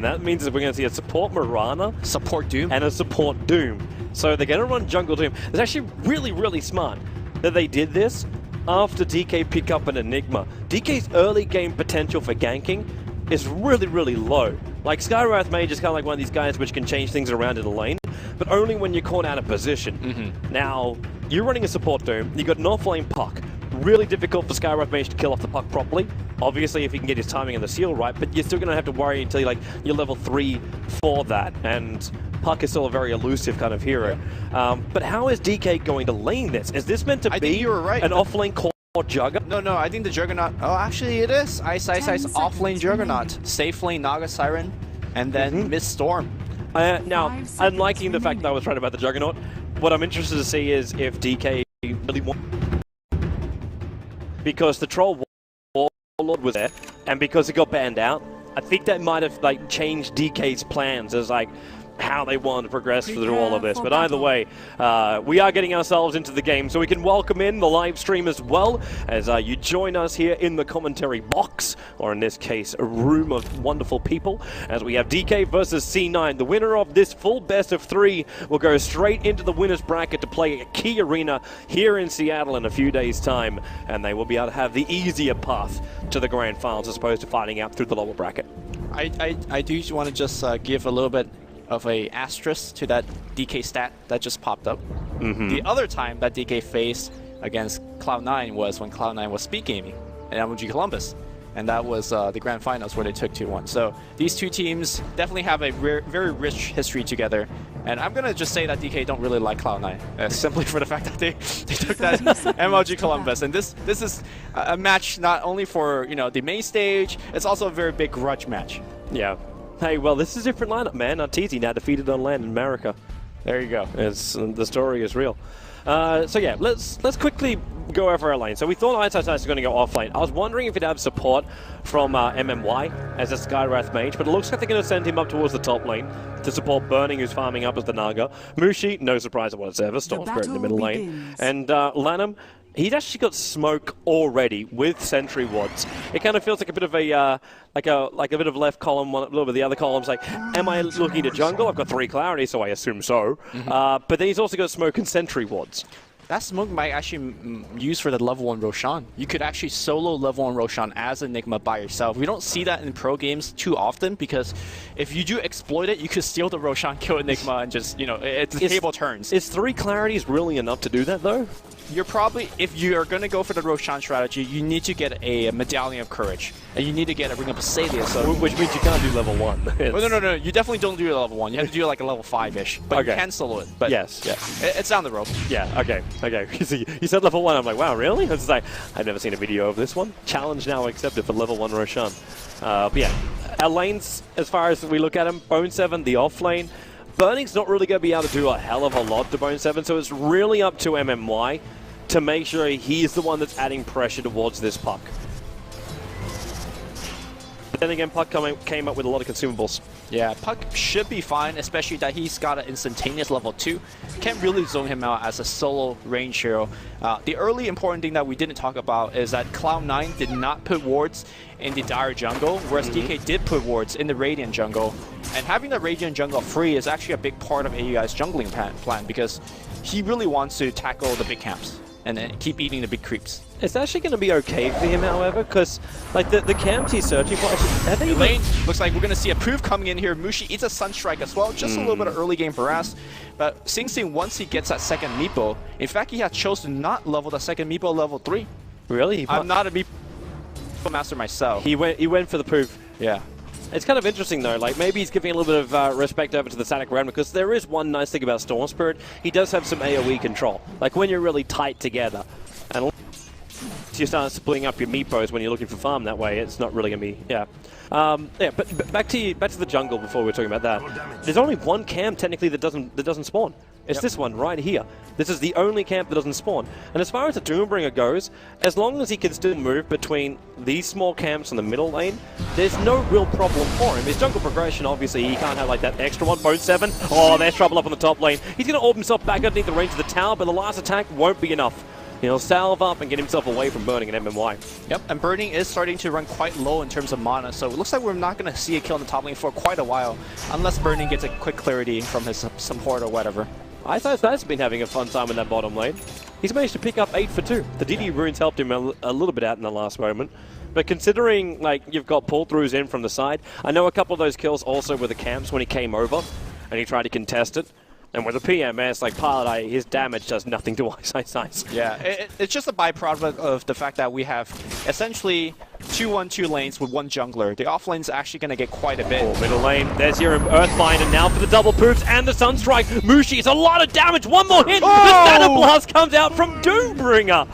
That means that we're going to see a support Mirana, support Doom, and a support Doom. So they're going to run jungle Doom. It's actually really, really smart that they did this after DK pick up an Enigma. DK's early game potential for ganking is really, really low. Like Skywrath Mage is kind of like one of these guys which can change things around in the lane, but only when you're caught out of position. Now, you're running a support Doom, you got an off-lane puck. Really difficult for Skywrath Mage to kill off the puck properly. Obviously, if he can get his timing and the seal right, but you're still going to have to worry until you're level 3 for that. And Puck is still a very elusive kind of hero. Yeah. But how is DK going to lane this? Is this meant to be an off-lane core Juggernaut? No, I think the Juggernaut... Oh, actually it is. Ice, off-lane Juggernaut. Safe lane Naga Siren, and then Miss Storm. Now, I'm liking the fact that I was right about the Juggernaut. What I'm interested to see is if DK really wants... Because the Troll Warlord was there, and because it got banned out, I think that might have changed DK's plans as how they want to progress through all of this. But either way, we are getting ourselves into the game, so we can welcome in the live stream as well as you join us here in the commentary box, or in this case, a room of wonderful people, as we have DK versus C9. The winner of this full best of 3 will go straight into the winner's bracket to play at Key Arena here in Seattle in a few days' time, and they will be able to have the easier path to the grand finals as opposed to fighting out through the lower bracket. I do want to just give a little bit of a asterisk to that DK stat that just popped up. The other time that DK faced against Cloud9 was when Cloud9 was speed gaming in MLG Columbus, and that was the grand finals where they took 2-1. So these two teams definitely have a very rich history together, and I'm gonna just say that DK don't really like Cloud9 simply for the fact that they took that MLG Columbus, and this is a match not only for the main stage, it's also a very big grudge match. Yeah. Hey, well, this is a different lineup, man. Arteezy now defeated on land in America. There you go. The story is real. So yeah, let's quickly go over our lane. So we thought Ice was going to go off lane. I was wondering if he'd have support from MMY as a Skywrath Mage, but it looks like they're going to send him up towards the top lane to support Burning, who's farming up as the Naga. Mushi, no surprise whatsoever, Storm Spirit in the middle lane. And Lanham, he's actually got smoke already with sentry wards. It kind of feels like a bit of a like a bit of left column, a little bit of the other column's am I looking to jungle? I've got 3 clarity, so I assume so. But then he's also got smoke and sentry wards. That smoke might actually use for the level 1 Roshan. You could actually solo level 1 Roshan as Enigma by yourself. We don't see that in pro games too often, because if you do exploit it, you could steal the Roshan, kill Enigma, and just, the table turns. Is 3 clarities really enough to do that, though? You're probably, if you are going to go for the Roshan strategy, you need to get a Medallion of Courage, and you need to get a Ring of Pasalia. So which means you can't do level 1. Oh, no, you definitely don't do level 1. You have to do a level 5-ish, but you can solo it. But yes. It's down the road. Yeah, okay. You said level 1, I'm like, wow, really? It's I've never seen a video of this one. Challenge now accepted for level 1 Roshan. But yeah, our lanes, as far as we look at them, Bone 7, the off lane. Burning's not really going to be able to do a hell of a lot to Bone 7, so it's really up to MMY to make sure he's the one that's adding pressure towards this Puck. But then again, Puck came up with a lot of consumables. Yeah, Puck should be fine, especially that he's got an instantaneous level 2. Can't really zone him out as a solo range hero. The early important thing that we didn't talk about is that Cloud9 did not put wards in the Dire jungle, whereas DK did put wards in the Radiant jungle. And having the Radiant jungle free is actually a big part of AUI's jungling plan, because he really wants to tackle the big camps and then keep eating the big creeps. It's actually going to be okay for him, however, because the camps he's searching for, I think lane looks like we're going to see a proof coming in here. Mushi eats a Sunstrike as well, just a little bit of early game harass. But Sing Sing, once he gets that second meepo, in fact, he had chosen to not level the second meepo level 3. Really? I'm not a meepo master myself. He went for the proof. Yeah. It's kind of interesting though, maybe he's giving a little bit of respect over to the static round, because there is one nice thing about Storm Spirit. He does have some AoE control. When you're really tight together, and you start splitting up your meepos when you're looking for farm that way, it's not really going to be, yeah. But back to the jungle before we're talking about that. There's only one camp technically that doesn't spawn. It's this one right here. This is the only camp that doesn't spawn. And as far as the Doombringer goes, as long as he can still move between these small camps in the middle lane, there's no real problem for him. His jungle progression, obviously, he can't have that extra one. Bone 7. Oh, there's trouble up on the top lane. He's going to orb himself back underneath the range of the tower, but the last attack won't be enough He'll salve up and get himself away from burning an MMY. Yep, and burning is starting to run quite low in terms of mana, so it looks like we're not going to see a kill in the top lane for quite a while, unless burning gets a quick clarity from his support or whatever. Ice been having a fun time in that bottom lane. He's managed to pick up 8 for 2. The DD runes helped him a little bit out in the last moment. But considering like you've got pull-throughs in from the side, I know a couple of those kills also were the camps when he came over and he tried to contest it. And with a PMS like Pilot Eye, his damage does nothing to Ice. Yeah, it's just a byproduct of the fact that we have essentially 2-1-2 lanes with one jungler. The off lane's actually going to get quite a bit. Oh, middle lane, there's your Earthbind, and now for the double poofs and the Sunstrike. Mushi is a lot of damage, one more hit! Oh! The Static Blast comes out from Doombringer!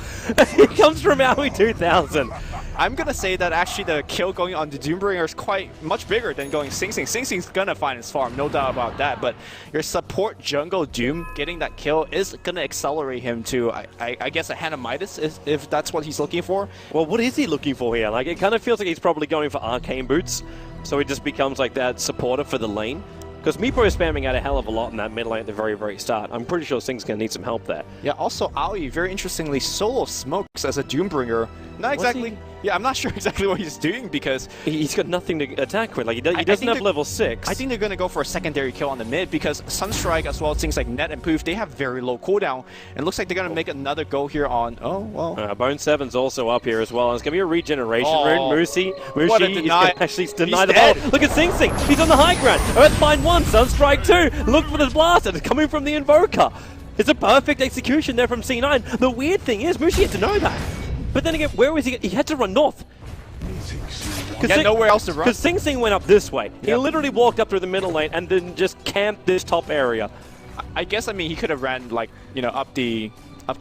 It comes from Aoi 2000. I'm going to say that actually the kill going on the Doombringer is quite much bigger than going Sing Sing. Sing Sing's going to find his farm, no doubt about that, but your support jungle Doom getting that kill is going to accelerate him to, I guess, a Hanamitis, if that's what he's looking for. Well, what is he looking for here? Like, it kind of feels like he's probably going for Arcane Boots, so he just becomes like that supporter for the lane. Because Meepo is spamming out a hell of a lot in that mid lane at the very, very start. I'm pretty sure Sing's going to need some help there. Yeah, also Aoi, very interestingly, solo smokes as a Doombringer. Not exactly... Yeah, I'm not sure exactly what he's doing because... He's got nothing to attack with. Like, he doesn't have level 6. I think they're going to go for a secondary kill on the mid because Sunstrike as well as things like Net and Poof, they have very low cooldown. And it looks like they're going to make another go here on... Oh, well... Bone 7's also up here as well. And it's going to be a regeneration rune. Mushi is going to actually deny the ball. Look at Sing Sing. He's on the high ground. Earthbind 1, Sunstrike 2. Look for the blast. And it's coming from the Invoker. It's a perfect execution there from C9. The weird thing is, Mushi had to know that. But then again, where was he? He had to run north. He had nowhere else to run. Because Sing Sing went up this way. He literally walked up through the middle lane and then just camped this top area. I guess, I mean, he could have ran, like, you know, up to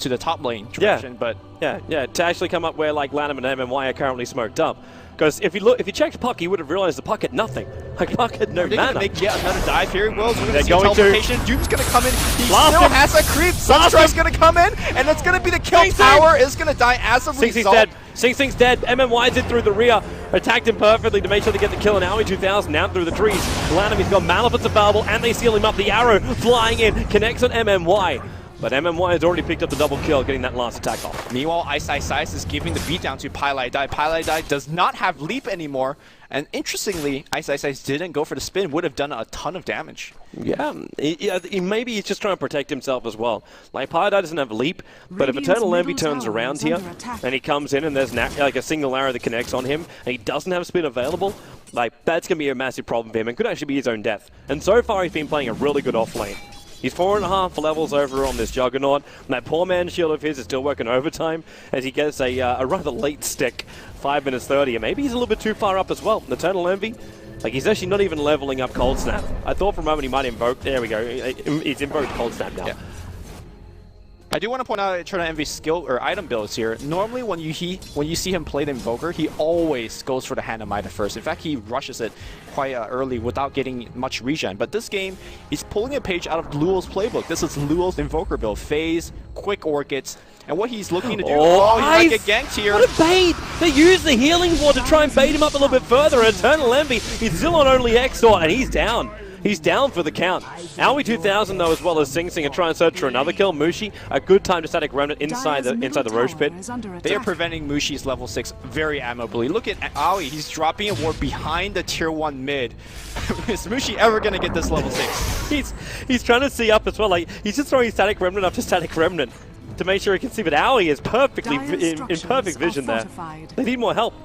the top lane direction, but... Yeah, to actually come up where, like, Lanham and MMY are currently smoked up. Because if you checked Puck, he would have realized the Puck had nothing. Like, Puck had no mana. They're going to make yet another dive here. Well, we're They're going going to see teleportation. Doom's going to come in. He Blast still him. has a creep. Sunstrike's going to come in, and it's going to be the kill. Tower is going to die as a Sing Sing's result. dead. Sing Sing's dead. MMY's in through the rear. Attacked him perfectly to make sure they get the kill. And Aoi 2000 out through the trees. Lanham, he's got Malefic's available, and they seal him up. The arrow flying in. Connects on MMY. But MMY has already picked up the double kill, getting that last attack off. Meanwhile, Ice is giving the beat down to Pilot Eye. Pilot Eye does not have leap anymore. And interestingly, Ice didn't go for the spin, would have done a ton of damage. Yeah, maybe he's just trying to protect himself as well. Like, Pilot Eye doesn't have leap, but if Eternal Envy turns around here, and he comes in and there's like a single arrow that connects on him, and he doesn't have spin available, like, that's going to be a massive problem for him, and could actually be his own death. And so far, he's been playing a really good off lane. He's 4.5 levels over on this Juggernaut, and that poor man's shield of his is still working overtime as he gets a rather late stick, 5 minutes 30, and maybe he's a little bit too far up as well. Eternal Envy, like he's actually not even leveling up Cold Snap. I thought for a moment he might invoke, there we go, he's invoked Cold Snap now. Yeah. I do want to point out Eternal Envy's skill or item builds here. Normally when you see him play the Invoker, he always goes for the Hanamitis first. In fact, he rushes it quite early without getting much regen. But this game, he's pulling a page out of Luo's playbook. This is Luo's Invoker build. Phase, quick orchids, and what he's looking to do. Oh, he might get ganked here. What a bait! They use the healing ward to try and bait him up a little bit further. Eternal Envy, he's still on only Exort, and he's down. He's down for the count. Aoi 2000 though, as well as Sing Sing, are trying to search for another kill. Mushi, a good time to static remnant inside the Roche pit. They are preventing Mushi's level 6 very admirably. Look at Aoi, he's dropping a ward behind the tier 1 mid. Is Mushi ever gonna get this level 6? He's trying to see up as well. Like he's just throwing static remnant up to static remnant to make sure he can see. But Aoi is perfectly in perfect vision there. They need more help.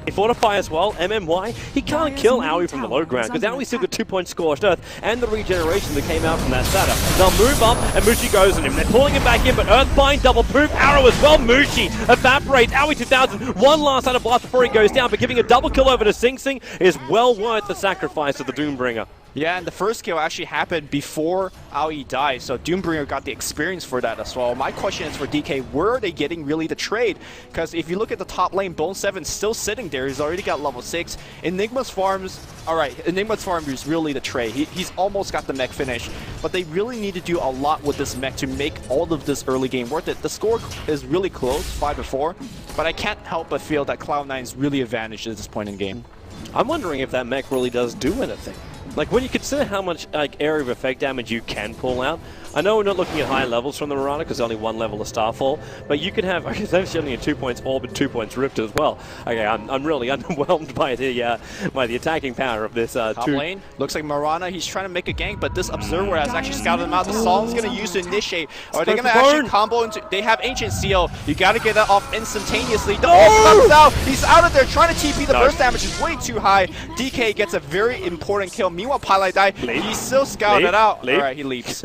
They fortify as well, MMY, he can't kill Aoi from the low ground, because Aoi's still got 2 points Scorched Earth, and the regeneration that came out from that Sata. They'll move up, and Mushi goes on him. They're pulling him back in, but Earthbind, double poof, arrow as well, Mushi evaporates. Aoi 2000, one last Sata blast before he goes down, but giving a double kill over to Sing Sing is well worth the sacrifice of the Doombringer. Yeah, and the first kill actually happened before Aoi died, so Doombringer got the experience for that as well. My question is for DK, where are they getting really the trade? Because if you look at the top lane, Bone 7's still sitting there. He's already got level 6. Enigma's farms, alright, Enigma's farm is really the trade. He's almost got the mech finish, but they really need to do a lot with this mech to make all of this early game worth it. The score is really close, 5-4, but I can't help but feel that Cloud9 is really advantaged at this point in the game. I'm wondering if that mech really does do anything. Like, when you consider how much area of effect damage you can pull out, I know we're not looking at high levels from the Marana because only one level of Starfall, but you can have, okay, that's only a 2 points orb and 2 points rift as well. Okay, I'm really underwhelmed by the attacking power of this. Top lane, looks like Marana, he's trying to make a gank, but this Observer has actually scouted him out. The Solemn's going to use to initiate. Are they going to actually combo into, they have Ancient Seal. You got to get that off instantaneously. The ult comes out, he's out of there trying to TP. The burst damage is way too high. DK gets a very important kill. Meanwhile, Pylai died. He's still scouted out. Alright, he leaps.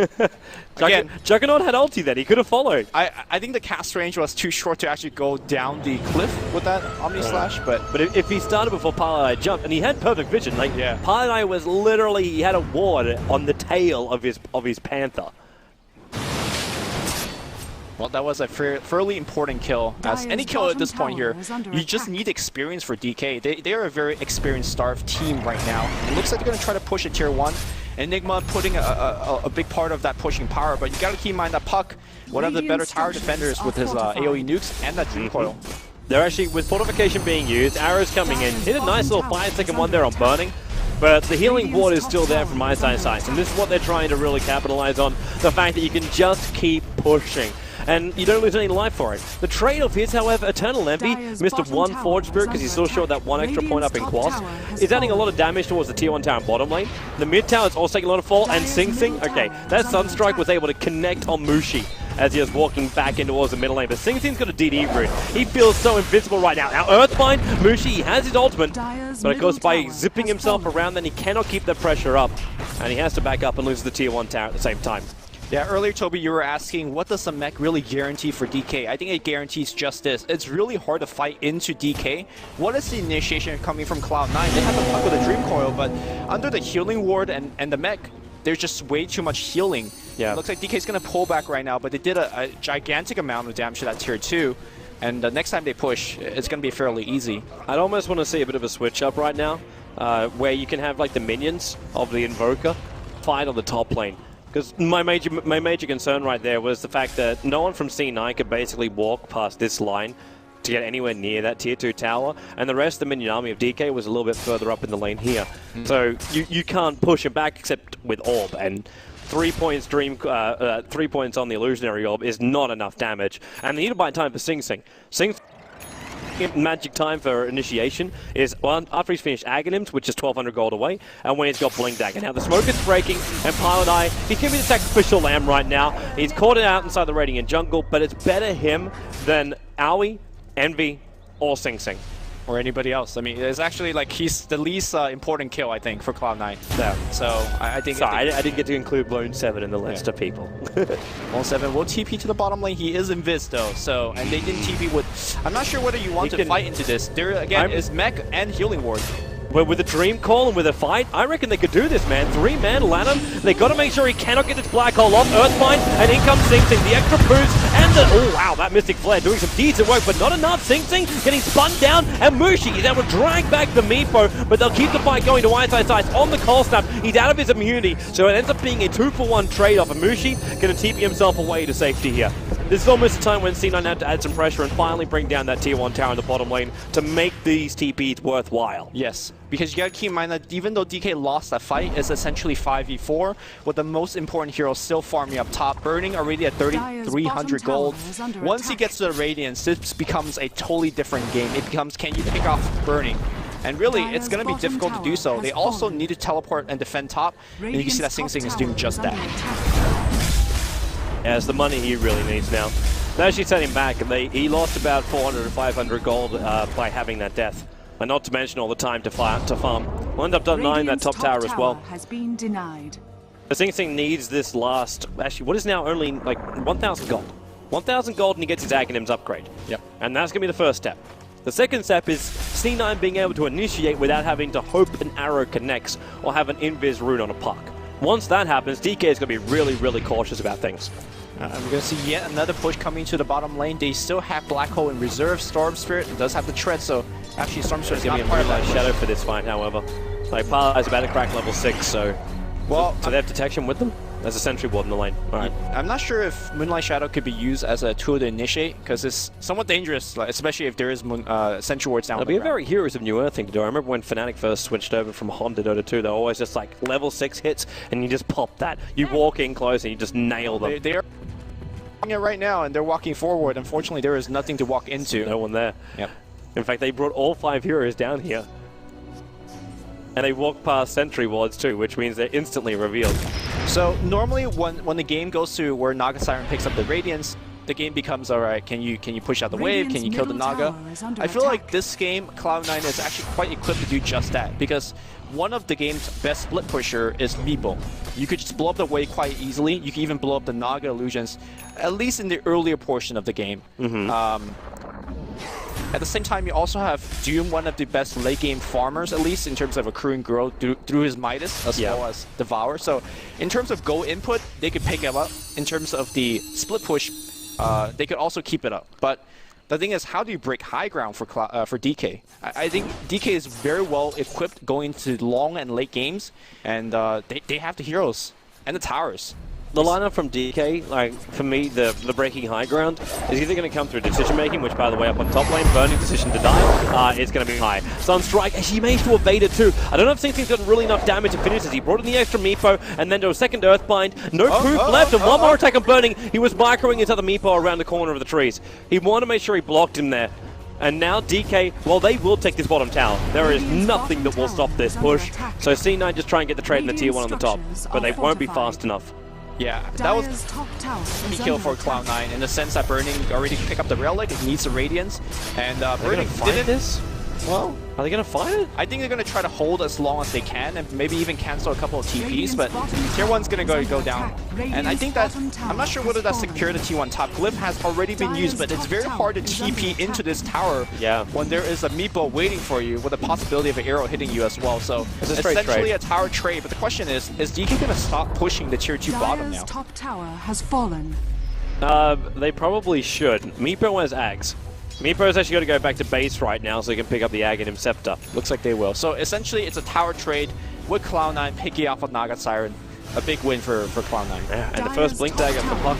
Again, Juggernaut had ulti then, he could have followed. I think the cast range was too short to actually go down the cliff with that Omni Slash, but if he started before Pylai jumped, and he had perfect vision, like Pylai was literally, he had a ward on the tail of his Panther. Well, that was a fairly important kill. As any kill at this point here, you just need experience for DK. They are a very experienced starved team right now. It looks like they're going to try to push a tier 1. Enigma putting a big part of that pushing power, but you got to keep in mind that Puck, one of the better tower defenders with his AoE nukes and that Dream Coil. They're actually, with fortification being used, arrows coming in, hit a nice little 5-second one there on Burning. But the healing ward is still there from Eyesight Sight, and this is what they're trying to really capitalize on, the fact that you can just keep pushing. And you don't lose any life for it. The trade-off is, however, Eternal Envy missed one Forge Spirit because he's still short that one extra point up in Quas. Is adding a lot of damage towards the tier 1 tower and bottom lane. The mid tower is also taking a lot of fall, and Sing Sing, okay, that Sunstrike was able to connect on Mushi as he was walking back in towards the middle lane. But Sing Sing's got a DD route. He feels so invincible right now. Now Earthbind, Mushi, he has his ultimate, but of course by zipping himself around, then he cannot keep the pressure up, and he has to back up and lose the tier 1 tower at the same time. Yeah, earlier, Toby, you were asking, what does the mech really guarantee for DK? I think it guarantees just this. It's really hard to fight into DK. What is the initiation coming from Cloud9? They have the Puck with a Dream Coil, but under the healing ward and the mech, there's just way too much healing. Yeah. It looks like DK's going to pull back right now, but they did a gigantic amount of damage to that tier 2. And the next time they push, it's going to be fairly easy. I'd almost want to see a bit of a switch up right now, where you can have like the minions of the Invoker fight on the top lane. Because my major concern right there was the fact that no one from C9 could basically walk past this line to get anywhere near that tier 2 tower, and the rest of the minion army of DK was a little bit further up in the lane here. So you can't push him back except with Orb, and 3 points 3 points on the Illusionary Orb is not enough damage. And the need to buy time for Sing Sing. Magic time for initiation is after he's finished Aghanims, which is 1,200 gold away, and when he's got Blink Dagger. Now the smoke is breaking, and Pylai, he's giving me the sacrificial lamb right now. He's caught it out inside the Radiant jungle, but it's better him than Aoi, Envy, or Sing Sing. Or anybody else. I mean, it's actually like he's the least important kill, I think, for Cloud9. Yeah. So I think. Sorry, I didn't get to include Lone 7 in the list of people. Lone 7 will TP to the bottom lane. He is invis though, so and they didn't TP with. I'm not sure whether you want to fight into this. There again is mech and healing ward. But with a Dream Call and with a fight, I reckon they could do this, man. 3-man Lanham, they got to make sure he cannot get this Black Hole off. Earthbind, and in comes Sing Sing. The extra boost, and the... Oh, wow, that Mystic Flare doing some decent work, but not enough. Sing Sing getting spun down, and Mushi is able to drag back the Meepo, but they'll keep the fight going to Eyesight Sight on the Cold Snap. He's out of his immunity, so it ends up being a 2-for-1 trade-off, and Mushi going to TP himself away to safety here. This is almost a time when C9 had to add some pressure and finally bring down that tier 1 tower in the bottom lane to make these TPs worthwhile. Yes, because you gotta keep in mind that even though DK lost that fight, it's essentially 5v4, with the most important hero still farming up top, Burning already at 3,300 gold. Once he gets to the Radiance, this becomes a totally different game. It becomes, can you pick off Burning? And really, it's going to be difficult to do so. They also need to teleport and defend top, and you can see that Sing Sing is doing just that. Yeah, it's the money he really needs now. They actually set him back, and he lost about 400 to 500 gold by having that death. And not to mention all the time to farm. We'll end up denying that top tower as well. Has been denied. The Sing Sing needs this last, actually, what is now only like 1,000 gold. 1,000 gold and he gets his Aghanims upgrade. Yep. And that's going to be the first step. The second step is C9 being able to initiate without having to hope an arrow connects or have an invis rune on a puck. Once that happens, DK is going to be really, really cautious about things. We're going to see yet another push coming to the bottom lane. They still have Black Hole in reserve. Storm Spirit does have the tread, so actually Storm Spirit is going to be a really nice shadow for this fight, however. Like, Pylai is about to crack level 6, so... Well, so they have detection with them? There's a sentry ward in the lane. All right. I'm not sure if Moonlight Shadow could be used as a tool to initiate, because it's somewhat dangerous, like, especially if there is sentry wards down. It'll be a very Heroes of New Earth thing to do. I remember when Fnatic first switched over from HON to Dota 2, they were always just like level 6 hits, and you just pop that. You walk in close and you just nail them. They are it right now, and they're walking forward. Unfortunately, there is nothing to walk into. No one there. Yep. In fact, they brought all 5 heroes down here. And they walk past sentry wards too, which means they're instantly revealed. So normally when the game goes to where Naga Siren picks up the Radiance, the game becomes, alright, can you push out the wave, can you kill the Naga? I feel like this game, Cloud9 is actually quite equipped to do just that, because one of the game's best split pusher is Meeple. You could just blow up the wave quite easily, you can even blow up the Naga illusions, at least in the earlier portion of the game. At the same time, you also have Doom, one of the best late game farmers, at least in terms of accruing growth through his Midas, as well as Devour. So in terms of go input, they could pick him up. In terms of the split push, they could also keep it up. But the thing is, how do you break high ground for DK? I think DK is very well equipped going into long and late games, and they have the heroes and the towers. The lineup from DK, like, for me, the breaking high ground is either going to come through decision-making, which, by the way, up on top lane, burning decision to die, is going to be high. Sunstrike, he managed to evade it too. I don't know if Sing's done really enough damage to finish as he brought in the extra Meepo, and then to a second Earthbind. No proof left, and one more attack on Burning. He was microing his other Meepo around the corner of the trees. He wanted to make sure he blocked him there. And now DK, well, they will take this bottom tower. There is nothing that will stop this push. So C9 just try and get the trade in the tier 1 on the top, but they won't be fast enough. Yeah, that was a kill for Cloud9 in the sense that Burning already picked up the Relic, it needs the Radiance, and Burning didn't. This? Well, are they going to fight it? I think they're going to try to hold as long as they can and maybe even cancel a couple of TPs, but tier 1's going to go down. And I think that, I'm not sure whether that's secured the T1 top. Glyph has already been used, but it's very hard to TP into this tower when there is a Meepo waiting for you with the possibility of an arrow hitting you as well. So it's essentially a tower trade, but the question is DK going to stop pushing the tier 2 bottom now? Top tower has fallen. They probably should. Meepo has Ags. Meepo's actually got to go back to base right now so he can pick up the Ag and Scepter. Looks like they will. So essentially it's a tower trade with Cloud9 picking off of Naga Siren. A big win for Cloud9. Yeah, and the first Blink Dagger for Puck.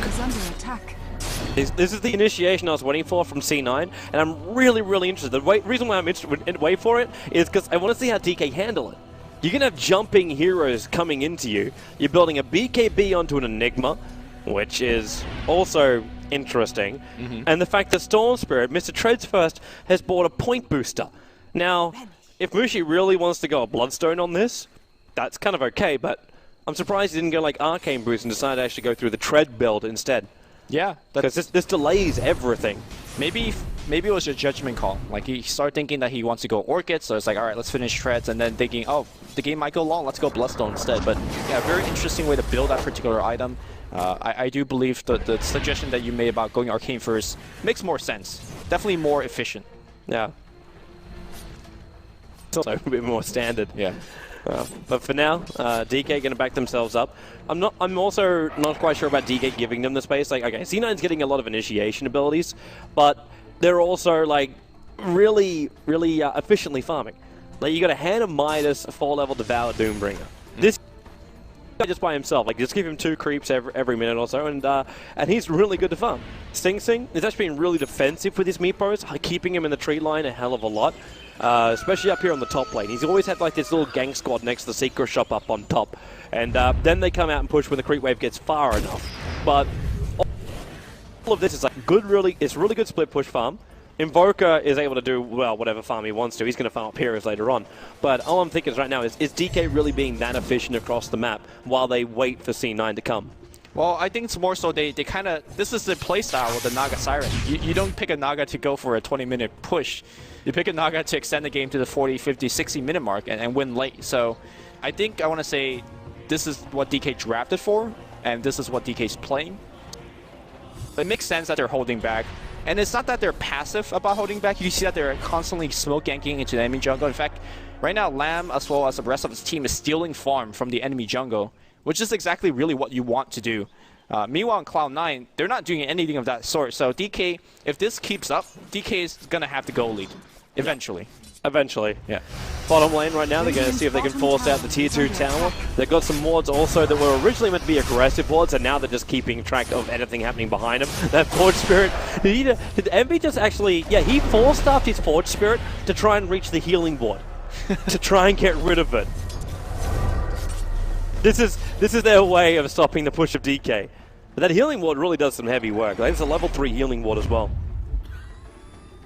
This is the initiation I was waiting for from C9, and I'm really, really interested. The reason why I'm interested wait for it is because I want to see how DK handle it. You can have jumping heroes coming into you. You're building a BKB onto an Enigma, which is also interesting. And the fact that Storm Spirit, Mr. Treads First, has bought a point booster. Now, if Mushi really wants to go a Bloodstone on this, that's kind of okay, but I'm surprised he didn't go like Arcane Boost and decide to actually go through the Tread build instead. Yeah. Because this delays everything. Maybe it was a judgment call. Like, he started thinking that he wants to go Orchid, so it's like, alright, let's finish Treads, and then thinking, oh, the game might go long, let's go Bloodstone instead. But yeah, very interesting way to build that particular item. I do believe the suggestion that you made about going Arcane first makes more sense. Definitely more efficient. Yeah. It's also a bit more standard. Yeah. But for now, DK going to back themselves up. I'm also not quite sure about DK giving them the space. Like, okay, C9's getting a lot of initiation abilities, but they're also like really efficiently farming. Like, you got a Hand of Midas, a 4-level Devour Doombringer. This just by himself, like, just give him 2 creeps every minute or so, and he's really good to farm. Sing is actually been really defensive with his Meepos, keeping him in the tree line a hell of a lot, especially up here on the top lane. He's always had like this little gang squad next to the secret shop up on top, and then they come out and push when the creep wave gets far enough. But all of this is like it's really good split push farm. Invoker is able to do, well, whatever farm he wants to. He's going to farm up heroes later on. But all I'm thinking is right now is DK really being that efficient across the map while they wait for C9 to come? Well, I think it's more so they kind of, this is the playstyle with the Naga Siren. You don't pick a Naga to go for a 20-minute push. You pick a Naga to extend the game to the 40, 50, 60-minute mark and win late. So I think I want to say this is what DK drafted for, and this is what DK's playing. It makes sense that they're holding back. And it's not that they're passive about holding back. You see that they're constantly smoke ganking into the enemy jungle. In fact, right now, Lamb, as well as the rest of his team, is stealing farm from the enemy jungle, which is exactly really what you want to do. Meanwhile, in Cloud9, they're not doing anything of that sort. So DK, if this keeps up, DK is going to have the goal lead. Eventually. Eventually. Yeah. Bottom lane right now, they're going to see if they can force out the tier 2 tower. They've got some wards also that were originally meant to be aggressive wards, and now they're just keeping track of anything happening behind them. That Forge Spirit, did Envy just actually, yeah, he force-staffed his Forge Spirit to try and reach the healing ward, to try and get rid of it. This is their way of stopping the push of DK. But that healing ward really does some heavy work. It's a level 3 healing ward as well.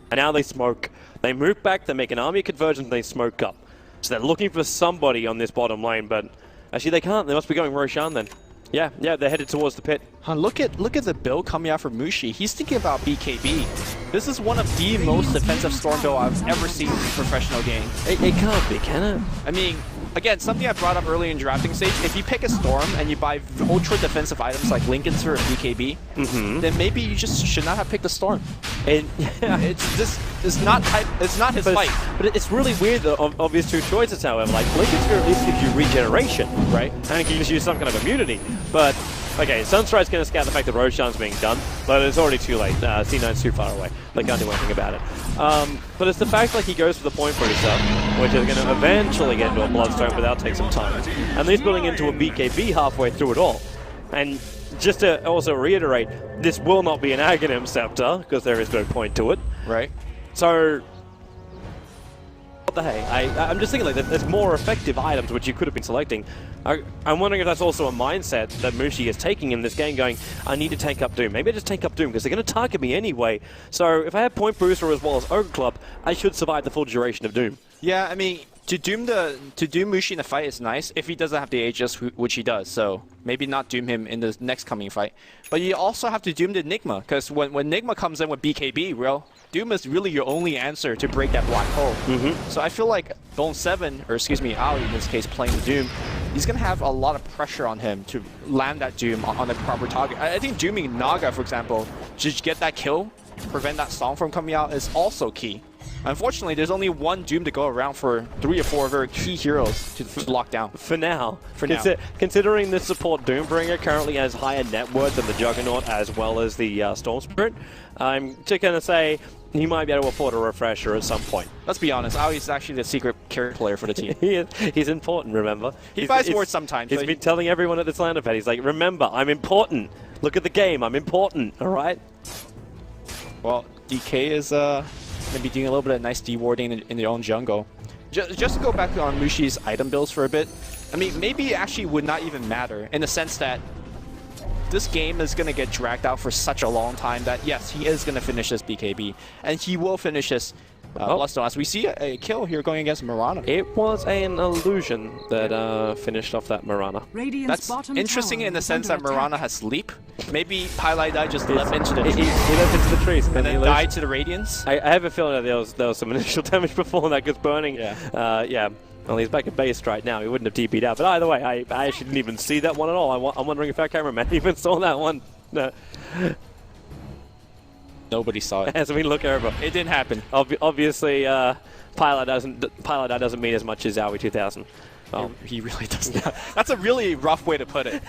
And now they smoke. They move back, they make an army conversion, and they smoke up. So they're looking for somebody on this bottom lane, but actually they can't. They must be going Roshan then. Yeah, they're headed towards the pit. Look at the build coming out from Mushi. He's thinking about BKB. This is one of the most defensive Storm build I've ever seen in a professional game. It can't be, can it? I mean, again, something I brought up early in drafting stage, if you pick a Storm and you buy ultra defensive items like Linken's or BKB, then maybe you just should not have picked a Storm. And it's not his fight. But it's really weird of his two choices, however. Like, Linken's at least gives you regeneration, right? And it gives you some kind of immunity. But, okay, Sunstride's going to scout the fact that Roshan's being done, but it's already too late. C9's too far away. They can't do anything about it. But it's the fact like he goes for the point booster, which is going to eventually get into a Bloodstone, but that'll take some time. And he's building into a BKB halfway through it all. And just to also reiterate, this will not be an Aghanim Scepter, because there is no point to it. Right. So, what the hey? I'm just thinking like there's more effective items which you could have been selecting. I'm wondering if that's also a mindset that Mushi is taking in this game, going, I need to take up Doom. Maybe I just take up Doom because they're going to target me anyway. So if I have Point Booster as well as Ogre Club, I should survive the full duration of Doom. Yeah, I mean, to doom Mushi in the fight is nice if he doesn't have the Aegis, which he does. So maybe not doom him in the next coming fight. But you also have to doom the Nigma, because when Nigma comes in with BKB, well, Doom is really your only answer to break that black hole. So I feel like Bone 7, or excuse me, Ali in this case, playing the Doom, he's going to have a lot of pressure on him to land that Doom on the proper target. I think dooming Naga, for example, to get that kill, prevent that song from coming out, is also key. Unfortunately, there's only one Doom to go around for 3 or 4 very key heroes to lock down. For now. Considering the support Doombringer currently has higher net worth than the Juggernaut as well as the Storm Spirit, I'm just going to say he might be able to afford a refresher at some point. Let's be honest, Ali's actually the secret carry player for the team. He's important, remember? He buys wards sometimes. He's been telling everyone at the Slander Pad, he's like, remember, I'm important. Look at the game, I'm important, alright? Well, DK is maybe doing a little bit of nice dewarding in their own jungle. Just to go back on Mushi's item builds for a bit, I mean, maybe it actually would not even matter in the sense that this game is going to get dragged out for such a long time that, yes, he is going to finish this BKB, and he will finish this Bloodstone. As we see a kill here going against Mirana. It was an illusion that finished off that Mirana. That's interesting in the sense that Mirana has leap. Maybe Pylai just leapt into the trees. He leapt into the trees. And then died to the Radiance. I have a feeling that there was some initial damage before that gets burning. Yeah. Well, he's back at base right now. He wouldn't have TP'd out. But either way, I actually didn't even see that one at all. I'm wondering if our cameraman even saw that one. No. Nobody saw it. As we look over. It didn't happen. Obviously, Pilot doesn't mean as much as Zowie 2000. Well, he really does not. That's a really rough way to put it.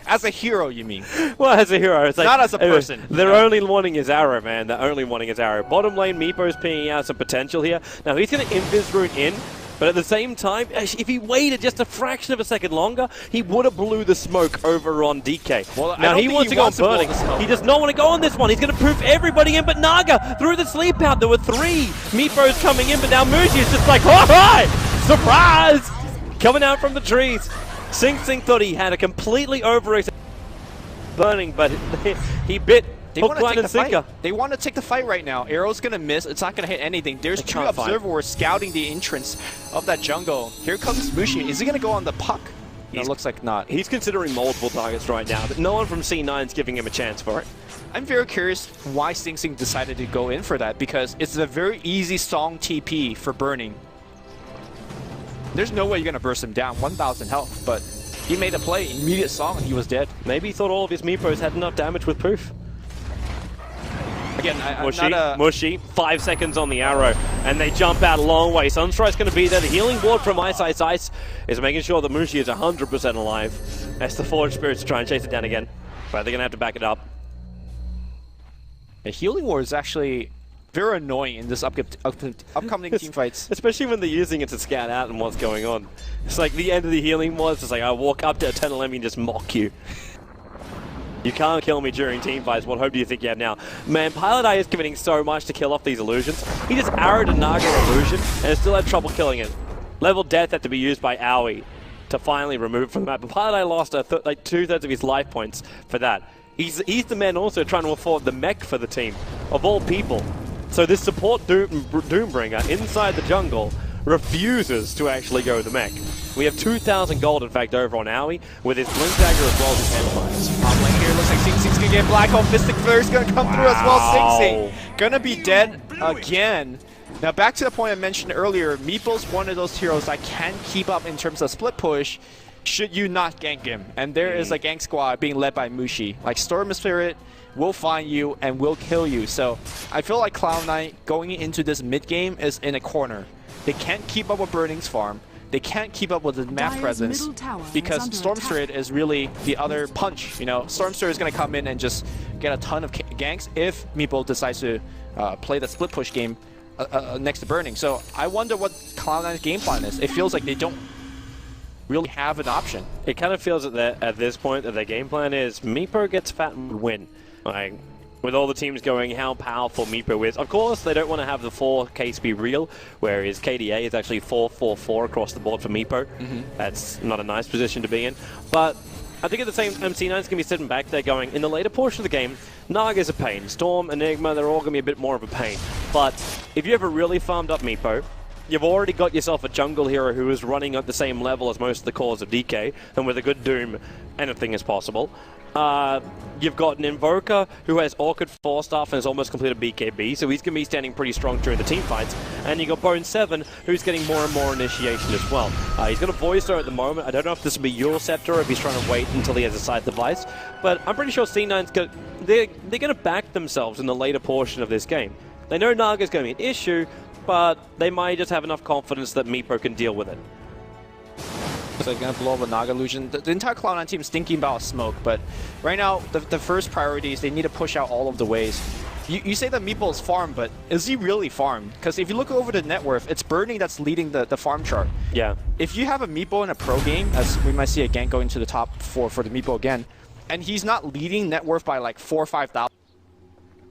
As a hero, you mean? Well, as a hero. It's like, not as a person. They're only wanting his arrow, man. They're only wanting his arrow. Bottom lane, Meepo's pinging out some potential here. Now, he's going to Invis Rune in. But at the same time, if he waited just a fraction of a second longer, he would have blew the smoke over on DK. Well, now he wants to go on burning. He does not want to go on this one. He's going to proof everybody in, but Naga through the sleep out. There were 3 Meepos coming in, but now Mushi is just like, all right, surprise! Coming out from the trees. Sing Sing thought he had a completely overrated burning, but he bit. They want to take the fight. They want to take the fight right now. Arrow's going to miss. It's not going to hit anything. There's 2 observers scouting the entrance of that jungle. Here comes Mushi. Is he going to go on the puck? No, it looks like not. He's considering multiple targets right now, but no one from C9 is giving him a chance for it. I'm very curious why Sing Sing decided to go in for that, because it's a very easy song TP for burning. There's no way you're going to burst him down. 1,000 health, but he made a play. Immediate song, and he was dead. Maybe he thought all of his Meepos had enough damage with proof. Again, Mushy, 5 seconds on the arrow, and they jump out a long way. Sunstrike's going to be there. The healing ward from Ice is making sure that Mushi is 100% alive. As the Forge Spirits try and chase it down again, but they're going to have to back it up. The healing ward is actually very annoying in this upcoming team fights. Especially when they're using it to scout out and what's going on. It's like the end of the healing was, it's like I walk up to Eternal Enemy and just mock you. You can't kill me during team fights. What hope do you think you have now? Man, Pilot Eye is committing so much to kill off these illusions. He just arrowed a Naga illusion and still had trouble killing it. Level death had to be used by Aoi to finally remove it from the map. But Pilot Eye lost like 2/3 of his life points for that. He's the man also trying to afford the mech for the team, of all people. So this support Doombringer inside the jungle refuses to actually go the mech. We have 2,000 gold, in fact, over on Aoi, with his Blink Dagger as well as his Endmines. Top lane here, looks like Sing Sing's gonna get Black Hole. Mystic Flare's gonna come through as well. Sing Sing gonna be dead again. Now back to the point I mentioned earlier, Meeple's one of those heroes that can keep up in terms of split push should you not gank him. And there is a gank squad being led by Mushi. Like Storm Spirit will find you and will kill you. So I feel like Cloud9 going into this mid game is in a corner. They can't keep up with Burning's farm. They can't keep up with the map presence because Storm Spirit is really the other punch. You know, Storm Spirit is going to come in and just get a ton of ganks if Meeple decides to play the split push game next to Burning. So I wonder what Cloud9's game plan is. It feels like they don't really have an option. It kind of feels at this point that their game plan is Meepo gets fat and win. Like, with all the teams going how powerful Meepo is. Of course, they don't want to have the 4 case be real, whereas KDA is actually 4-4-4 across the board for Meepo. That's not a nice position to be in. But I think at the same time, C9's going to be sitting back there going, in the later portion of the game, Naga's a pain. Storm, Enigma, they're all going to be a bit more of a pain. But if you ever really farmed up Meepo, you've already got yourself a jungle hero who is running at the same level as most of the cores of DK, and with a good Doom, anything is possible. You've got an Invoker who has Orchid 4-staff and has almost completed BKB, so he's going to be standing pretty strong during the team fights. And you've got Bone 7, who's getting more and more initiation as well. He's got a Voicer at the moment. I don't know if this will be Euro Scepter or if he's trying to wait until he has a side device, but I'm pretty sure C9's they're going to back themselves in the later portion of this game. They know Naga's going to be an issue, but they might just have enough confidence that Meepo can deal with it. So they're going to blow up a Naga illusion. The entire Cloud9 team is thinking about smoke, but right now the first priority is they need to push out all of the waves. You say that Meeple is farmed, but is he really farmed? Because if you look over the net worth, it's Burning that's leading the farm chart. Yeah. If you have a Meeple in a pro game, as we might see a gank going to the top 4 for the Meeple again, and he's not leading net worth by like 4,000 or 5,000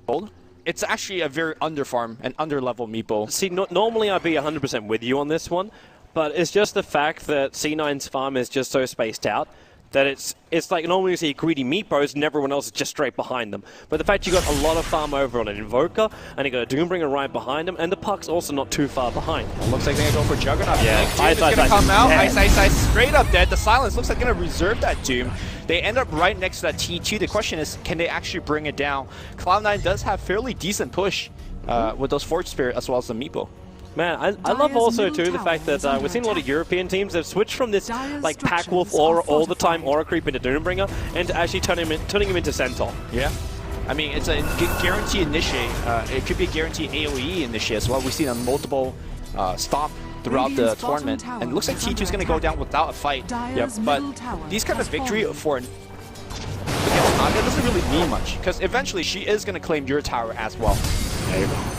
gold, it's actually a very under-farm and under-level Meeple. See, normally I'd be 100% with you on this one, but it's just the fact that C9's farm is just so spaced out that it's like normally you see greedy Meepos and everyone else is just straight behind them. But the fact you got a lot of farm over on an Invoker, and you got a Doombringer right behind him, and the Puck's also not too far behind. Well, looks like they're going to go for Juggernaut. Yeah. Doom is going to come out. Ice, straight up dead. The Silence looks like going to reserve that Doom. They end up right next to that T2. The question is, can they actually bring it down? Cloud9 does have fairly decent push with those Forge Spirit as well as the Meeple. Man, I love also too the fact that we're seeing a lot of European teams have switched from this like Pack Wolf aura all the time aura creep into Doombringer and to actually turning him into Centaur. Yeah. I mean, it's a guarantee initiate. It could be a guarantee AoE initiate as well. We've seen a multiple stop throughout the tournament. And it looks like T2 is going to go down without a fight. Yep. But these kind of victory for Naga doesn't really mean much because eventually she is going to claim your tower as well.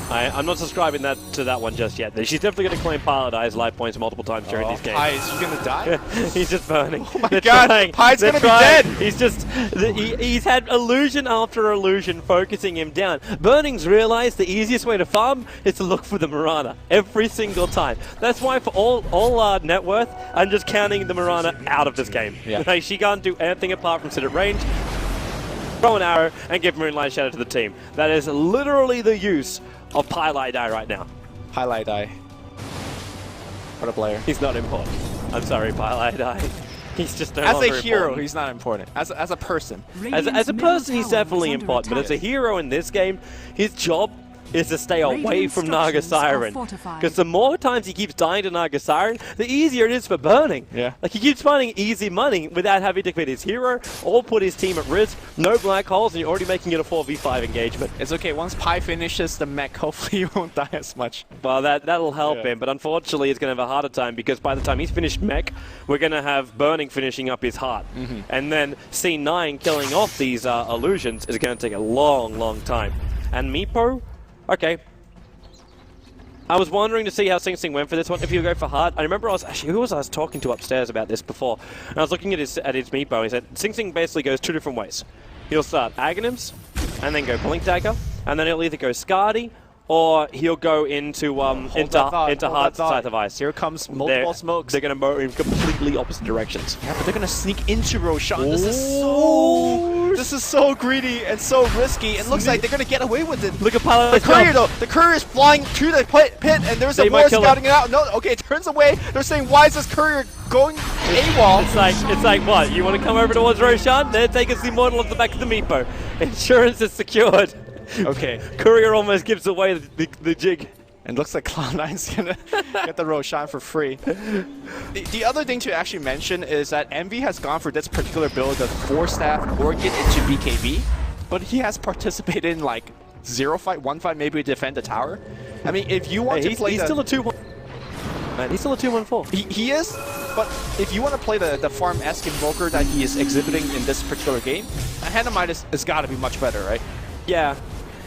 I'm not subscribing to that one just yet. She's definitely going to claim Pilot Eye's life points multiple times during these games. Is he going to die? He's just burning. Oh my god, Pie's going to be dead! He's had illusion after illusion focusing him down. Burning's realized the easiest way to farm is to look for the Mirana every single time. That's why for all net worth, I'm just counting the Mirana out of this game. Yeah. Like, she can't do anything apart from sit at range, throw an arrow, and give Moonlight Shadow to the team. That is literally the use of Pilot Eye right now. Pilot Eye. What a player. He's not important. I'm sorry, Pilot Eye. He's just no As longer a hero, important. He's not important. As a person. As a person, he's definitely important. But as a hero in this game, his job is to stay away from Naga Siren. Because the more times he keeps dying to Naga Siren, the easier it is for Burning. Yeah. Like, he keeps finding easy money without having to quit his hero or put his team at risk. No black holes, and you're already making it a 4v5 engagement. It's okay. Once Pi finishes the mech, hopefully you won't die as much. Well, that'll help him, but unfortunately he's going to have a harder time because by the time he's finished mech, we're going to have Burning finishing up his heart. And then C9 killing off these illusions is going to take a long, long time. And Meepo, okay, I was wondering to see how Sing Sing went for this one. If you go for hard, I remember who was I talking to upstairs about this before, and I was looking at his meat bow. He said Sing Sing basically goes 2 different ways. He'll start Aghanims, and then go Blink Dagger, and then he'll either go Scardy, or he'll go into hard Scythe of Ice. Here comes multiple smokes. They're going to move in completely opposite directions. Yeah, but they're going to sneak into Roshan. This is so greedy and so risky. It looks like they're going to get away with it. Look at Pilot. The courier though, the courier is flying to the pit, and there's a war scouting it out. No, okay, it turns away. They're saying, why is this courier going AWOL? It's like what? You want to come over towards Roshan? They're taking the Immortal off the back of the Meepo. Insurance is secured. Okay. Courier almost gives away the jig. And looks like Cloud9's gonna get the Roshan for free. The other thing to actually mention is that Envy has gone for this particular build of 4-staff or get into BKB, but he has participated in like 0 fight, 1 fight, maybe defend the tower. I mean, if you want to play he's still a 2-1. Man, he's still a 2-1-4. He is, but if you want to play the farm-esque Invoker that he is exhibiting in this particular game, a Hanamite has got to be much better, right? Yeah.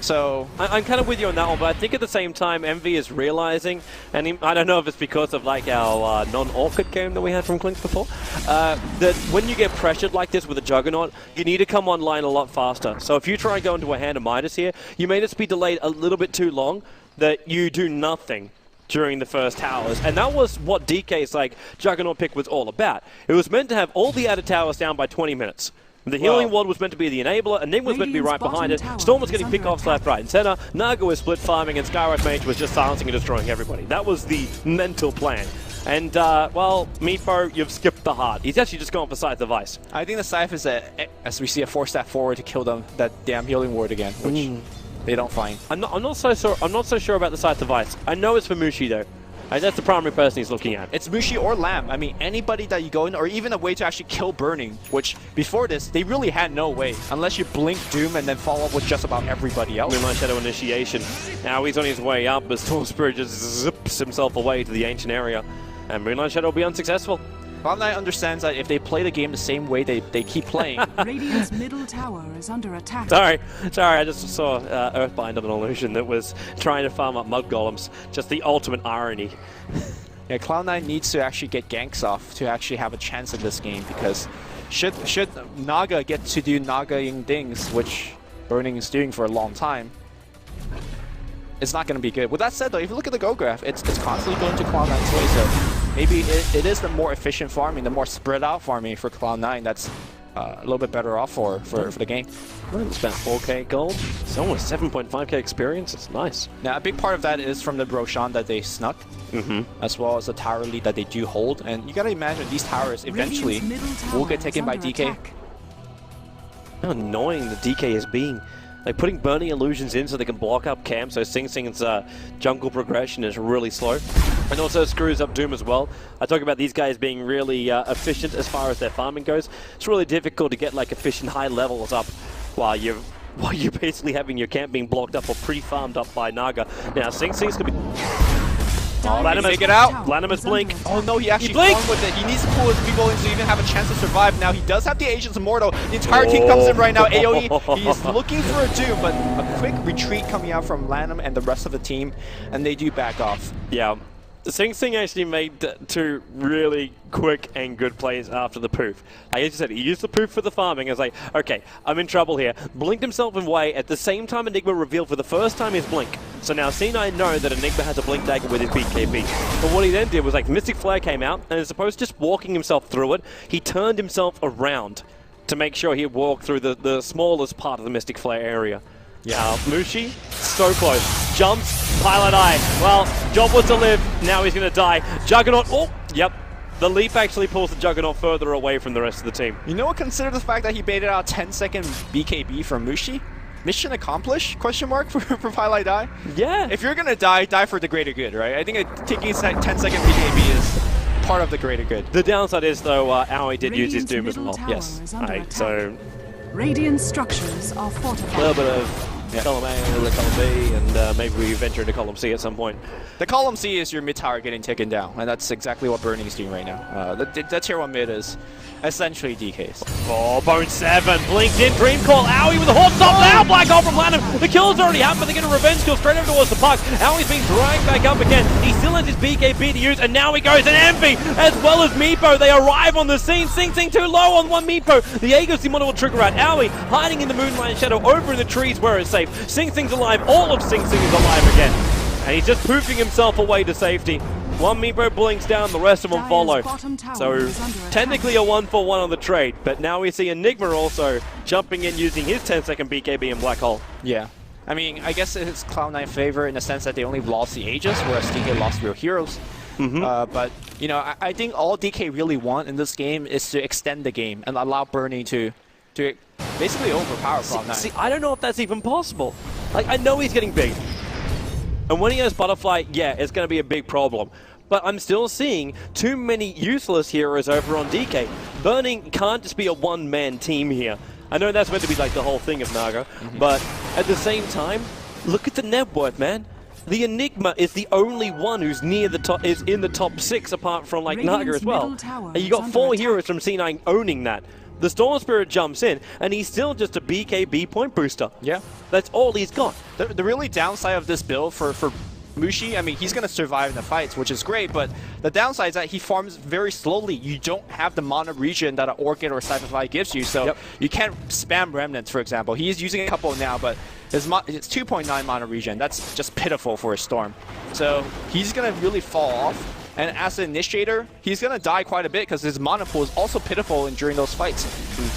So I'm kind of with you on that one, but I think at the same time, Envy is realizing, and I don't know if it's because of like our non-Orchid game that we had from Clinks before, that when you get pressured like this with a Juggernaut, you need to come online a lot faster. So if you try and go into a Hand of Midas here, you may just be delayed a little bit too long that you do nothing during the first towers, and that was what DK's like Juggernaut pick was all about. It was meant to have all the added towers down by 20 minutes. The healing ward was meant to be the enabler, and Ning was meant to be right behind it. Storm was getting pick-offs left, right, and center. Naga was split farming, and Skyward Mage was just silencing and destroying everybody. That was the mental plan. And, well, Meepo, you've skipped the heart. He's actually just gone for Scythe of Ice. I think the Scythe is, as we see, a 4-staff forward to kill them, that damn healing ward again, which they don't find. I'm not so sure about the Scythe of Ice. I know it's for Mushi, though. That's the primary person he's looking at. It's Mushi or Lamb. I mean, anybody that you go in, or even a way to actually kill Burning, which before this, they really had no way, unless you blink Doom and then follow up with just about everybody else. Moonlight Shadow initiation. Now he's on his way up, but Storm Spirit just zips himself away to the ancient area, and Moonlight Shadow will be unsuccessful. Cloud9 understands that if they play the game the same way they keep playing. Radiant's middle tower is under attack. Sorry, I just saw Earthbind of an illusion that was trying to farm up Mud Golems. Just the ultimate irony. Yeah, Cloud9 needs to actually get ganks off to actually have a chance in this game, because should Naga get to do Naga-ing things, which Burning is doing for a long time, it's not going to be good. With that said, though, if you look at the Go graph, it's constantly going to Cloud9's way, so maybe it is the more efficient farming, the more spread out farming for Cloud9 that's a little bit better off for the game. It's about 4k gold. It's almost 7.5k experience. It's nice. Now, a big part of that is from the Roshan that they snuck, as well as the tower lead that they do hold. And you got to imagine these towers eventually will get taken by DK. How annoying the DK is being. Like putting burning illusions in so they can block up camp, so Sing Sing's jungle progression is really slow. And also screws up Doom as well. I talk about these guys being really efficient as far as their farming goes. It's really difficult to get like efficient high levels up while you're basically having your camp being blocked up or pre-farmed up by Naga. Now Sing Sing's gonna be... Oh, Lanham take it out. Lanham's blink. Oh no, he actually flung with it. He needs to pull his people in to even have a chance to survive. Now he does have the Asians Immortal. The entire team comes in right now. AoE, he is looking for a Doom, but a quick retreat coming out from Lanham and the rest of the team, and they do back off. Yeah. Sing Sing actually made 2 really quick and good plays after the poof. Like you said, he used the poof for the farming. I was like, okay, I'm in trouble here. Blinked himself away. At the same time, Enigma revealed for the first time his blink. So now C9 know that Enigma has a blink dagger with his BKB. But what he then did was like Mystic Flare came out, and as opposed to just walking himself through it, he turned himself around to make sure he walked through the smallest part of the Mystic Flare area. Yeah, Mushi, so close. Jumps, Pilot Eye. Well, job was to live, now he's going to die. Juggernaut, oh, yep. The leap actually pulls the Juggernaut further away from the rest of the team. You know what, consider the fact that he baited out 10-second BKB from Mushi? Mission accomplished, question mark, for Pilot Eye? Yeah. If you're going to die for the greater good, right? I think taking a 10-second BKB is part of the greater good. The downside is, though, Aoi did use his Doom as well. Yes. Alright, so... Radiant structures are fortified. A little bit of column A, column B, and maybe we venture into column C at some point. The column C is your mid tower getting taken down, and that's exactly what Burning is doing right now. The tier 1 mid is essentially DK's. Oh, Bone 7 blinked in, Dream Call, Owie with a hot stop now, Black Hole from Lanham. The kill's already happened, but they get a revenge kill straight over towards the puck. Owie's being dragged back up again. He still has his BKB to use, and now he goes an Envy, as well as Meepo. They arrive on the scene. Sing Sing too low on one Meepo. The Aegis Simona will trigger out. Owie hiding in the Moonlight Shadow over in the trees where it's safe. Sing Sing's alive. All of Sing Sing is alive again. And he's just poofing himself away to safety. One Meepo blinks down, the rest of them follow. So technically a 1-for-1 on the trade, but now we see Enigma also jumping in using his 10-second BKB in Black Hole. Yeah. I mean, I guess it's Cloud9 favor in the sense that they only lost the Aegis, whereas DK lost real heroes. But, you know, I think all DK really want in this game is to extend the game and allow Burning to basically overpower Cloud9. See, I don't know if that's even possible. Like, I know he's getting big. And when he has Butterfly, yeah, it's going to be a big problem. But I'm still seeing too many useless heroes over on DK. Burning can't just be a one-man team here. I know that's meant to be like the whole thing of Naga, but at the same time, look at the net worth, man. The Enigma is the only one who's near the top, is in the top 6 apart from like Naga as well. And you got 4 heroes from C9 owning that. The Storm Spirit jumps in, and he's still just a BKB point booster. Yeah. That's all he's got. The really downside of this build for Mushi, I mean, he's going to survive in the fights, which is great, but the downside is that he farms very slowly. You don't have the mana regen that an Orchid or Cyberfly gives you, so you can't spam Remnants, for example. He is using a couple now, but it's 2.9 mana regen. That's just pitiful for a Storm. So he's going to really fall off. And as an initiator, he's going to die quite a bit because his mana pool is also pitiful during those fights.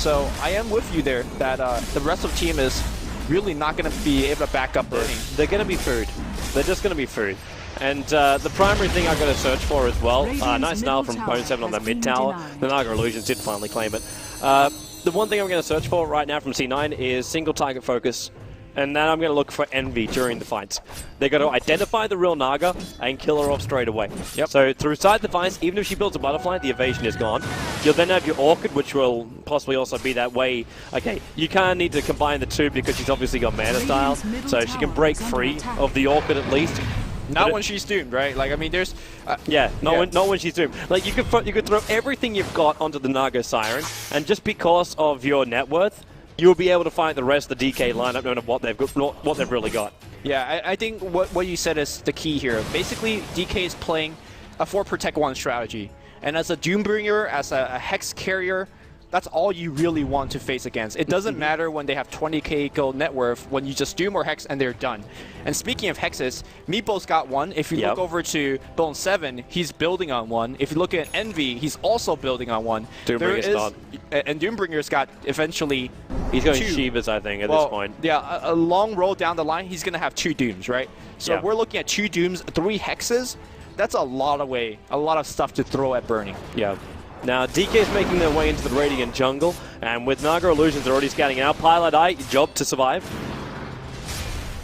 So I am with you there that the rest of the team is really not going to be able to back up Burning. They're going to be food. They're just going to be food. And the primary thing I'm going to search for as well, nice nail from Bone 7 on that mid tower. The Naga Illusions did finally claim it. The one thing I'm going to search for right now from C9 is single target focus. And then I'm going to look for Envy during the fights. They're going to identify the real Naga and kill her off straight away. So through side device, even if she builds a Butterfly, the evasion is gone. You'll then have your Orchid, which will possibly also be that way. Okay, you kind of need to combine the two because she's obviously got Mana Style, so she can break free of the Orchid at least. Not when she's doomed, right? Like, I mean, there's... not when she's doomed. Like, you could throw everything you've got onto the Naga Siren, and just because of your net worth, you'll be able to fight the rest of the DK lineup, no matter what they've really got. Yeah, I think what you said is the key here. Basically, DK is playing a 4 Protect 1 strategy. And as a Doombringer, as a Hex carrier, that's all you really want to face against. It doesn't matter when they have 20k gold net worth, when you just Doom or Hex and they're done. And speaking of Hexes, Meepo's got one. If you look over to Bone 7, he's building on one. If you look at Envy, he's also building on one. Doombringer's not. And Doombringer's got eventually... He's going Shivas, I think, at this point. Yeah, a long road down the line, he's going to have 2 Dooms, right? So if we're looking at 2 Dooms, 3 Hexes, that's a lot of stuff to throw at Burning. Yeah. Now, DK is making their way into the Radiant jungle, and with Naga Illusions already scouting out, Pilot Eye, job to survive.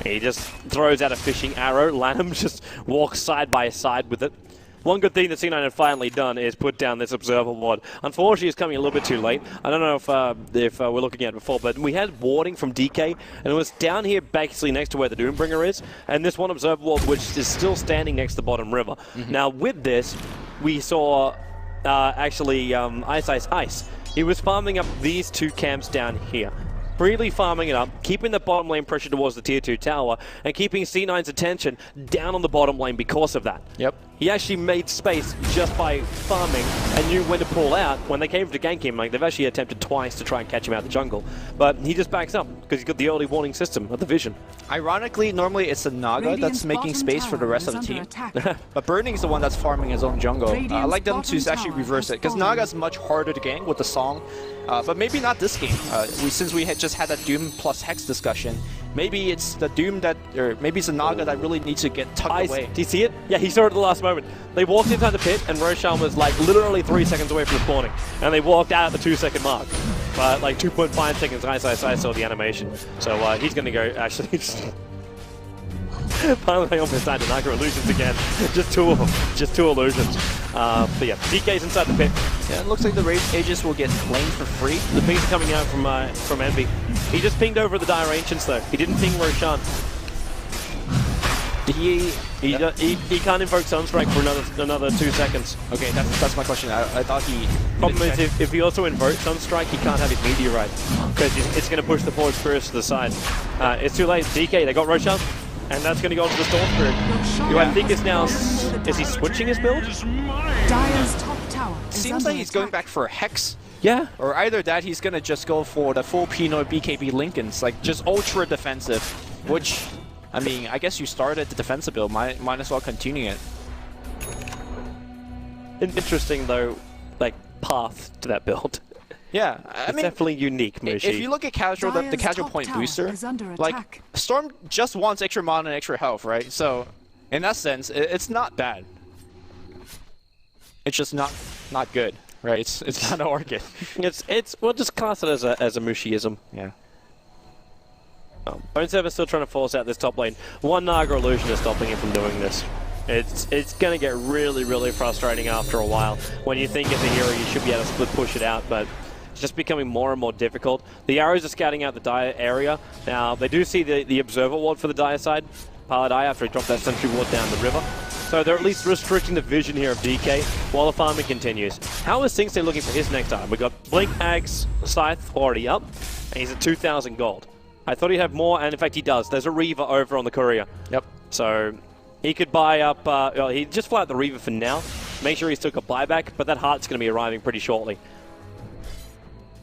He just throws out a fishing arrow. Lanham just walks side by side with it. One good thing that C9 had finally done is put down this Observer Ward. Unfortunately, it's coming a little bit too late. I don't know if we're looking at it before, but we had warding from DK, and it was down here basically next to where the Doombringer is, and this one Observer Ward, which is still standing next to the bottom river. Now, with this, we saw... Ice. He was farming up these 2 camps down here. Freely farming it up, keeping the bottom lane pressure towards the tier 2 tower, and keeping C9's attention down on the bottom lane because of that. He actually made space just by farming and knew when to pull out. When they came to gank him, like, they've actually attempted twice to try and catch him out of the jungle. But he just backs up because he's got the early warning system of the vision. Ironically, normally it's the Naga that's making space for the rest of the team. But Burning's the one that's farming his own jungle. I like them to actually reverse it because Naga's much harder to gank with the song. But maybe not this game. Since we had just had that Doom plus Hex discussion, maybe it's the Doom that, or maybe it's the Naga that really needs to get tucked away. Do you see it? Yeah, he saw it at the last moment. They walked inside the pit, and Roshan was like literally 3 seconds away from spawning, and they walked out at the 2-second mark. But like 2.5 seconds, I saw the animation. So he's going to go actually. Finally, almost died to Naga Illusions again. Just two of them. Just 2 illusions. But yeah, DK's inside the pit. Yeah, it looks like the Rage Aegis will get flamed for free. The pings are coming out from Envy. He just pinged over the Dire Ancients though. He didn't ping Roshan. He can't invoke Sunstrike for another 2 seconds. Okay, that's my question. I thought he... Problem is, if he also invokes Sunstrike, he can't have his Meteorite, because it's going to push the Forward Spirits to the side. It's too late. DK, they got Roshan, and that's going to go into the Storm Spirit, who I think is now... Is he switching his build? Dire's top tower Seems like he's going back for a Hex. Yeah. Or either that, he's going to just go for the full Pino BKB Lincolns, like just ultra defensive, which... I mean, I guess you started the defensive build, might as well continue it. Interesting, though, like, path to that build. Yeah, it's definitely unique, Mushi. If you look at casual, the casual point booster, like, Storm just wants extra mana and extra health, right? So, in that sense, it's not bad. It's just not good, right? It's not an Orchid. We'll just class it as a Mushiism. Yeah. Bone Sever's still trying to force out this top lane. One Naga Illusion is stopping him from doing this. It's going to get really, really frustrating after a while. When you think as a hero you should be able to split push it out, but it's just becoming more and more difficult. The arrows are scouting out the Dire area. Now, they do see the Observer Ward for the Dire side. Paladai after he dropped that Sentry Ward down the river. So they're at least restricting the vision here of DK while the farming continues. How is Singstay looking for his next item? We've got Blink, Axe, Scythe already up, and he's at 2,000 gold. I thought he'd have more, and in fact he does. There's a Reaver over on the Courier. Yep. So he could buy up, he just fly out the Reaver for now. Make sure he's took a buyback, but that Heart's going to be arriving pretty shortly.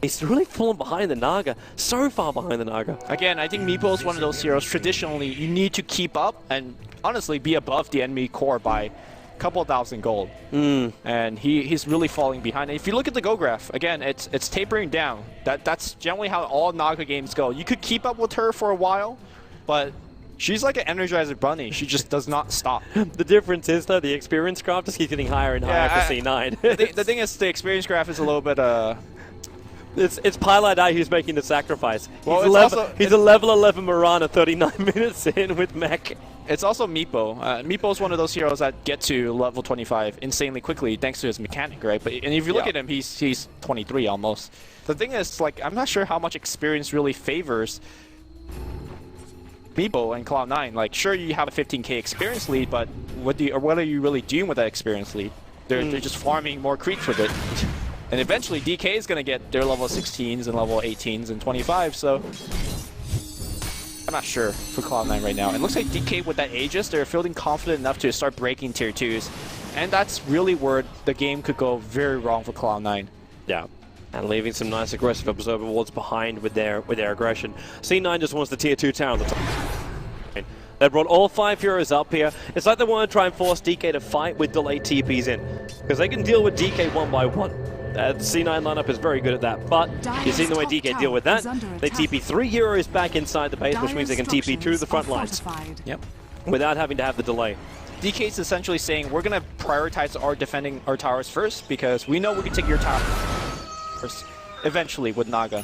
He's really fallen behind the Naga, so far behind the Naga. Again, I think Meepo is one of those heroes, traditionally, you need to keep up and honestly be above the enemy core by a couple thousand gold. And he's really falling behind. And if you look at the Go graph, again, it's tapering down. That's generally how all Naga games go. You could keep up with her for a while, but she's like an Energizer Bunny. She just does not stop. The difference is, though, the experience graph just keeps getting higher and higher for C9. The thing is, the experience graph is a little bit... It's Paladai who's making the sacrifice. Well, he's a level 11 Mirana 39 minutes in with mech. It's also Meepo. Meepo is one of those heroes that get to level 25 insanely quickly thanks to his mechanic, right? And if you look at him, he's 23 almost. The thing is, like, I'm not sure how much experience really favors Meepo and Cloud9. Like, sure, you have a 15k experience lead, but what are you really doing with that experience lead? They're just farming more creeps with it. And eventually, DK is going to get their level 16s and level 18s and 25, so... I'm not sure for Cloud9 right now. It looks like DK with that Aegis, they're feeling confident enough to start breaking tier 2s. And that's really where the game could go very wrong for Cloud9. Yeah. And leaving some nice aggressive Observer Wards behind with their aggression. C9 just wants the tier 2 tower on the top. They brought all 5 heroes up here. It's like they want to try and force DK to fight with delayed TPs in. Because they can deal with DK one by one. C9 lineup is very good at that, but you've seen the way DK deal with that. They TP 3 heroes back inside the base, which means they can TP 2 of the front lines. Yep. Without having to have the delay. DK is essentially saying, we're going to prioritize defending our towers first, because we know we can take your tower first, eventually, with Naga.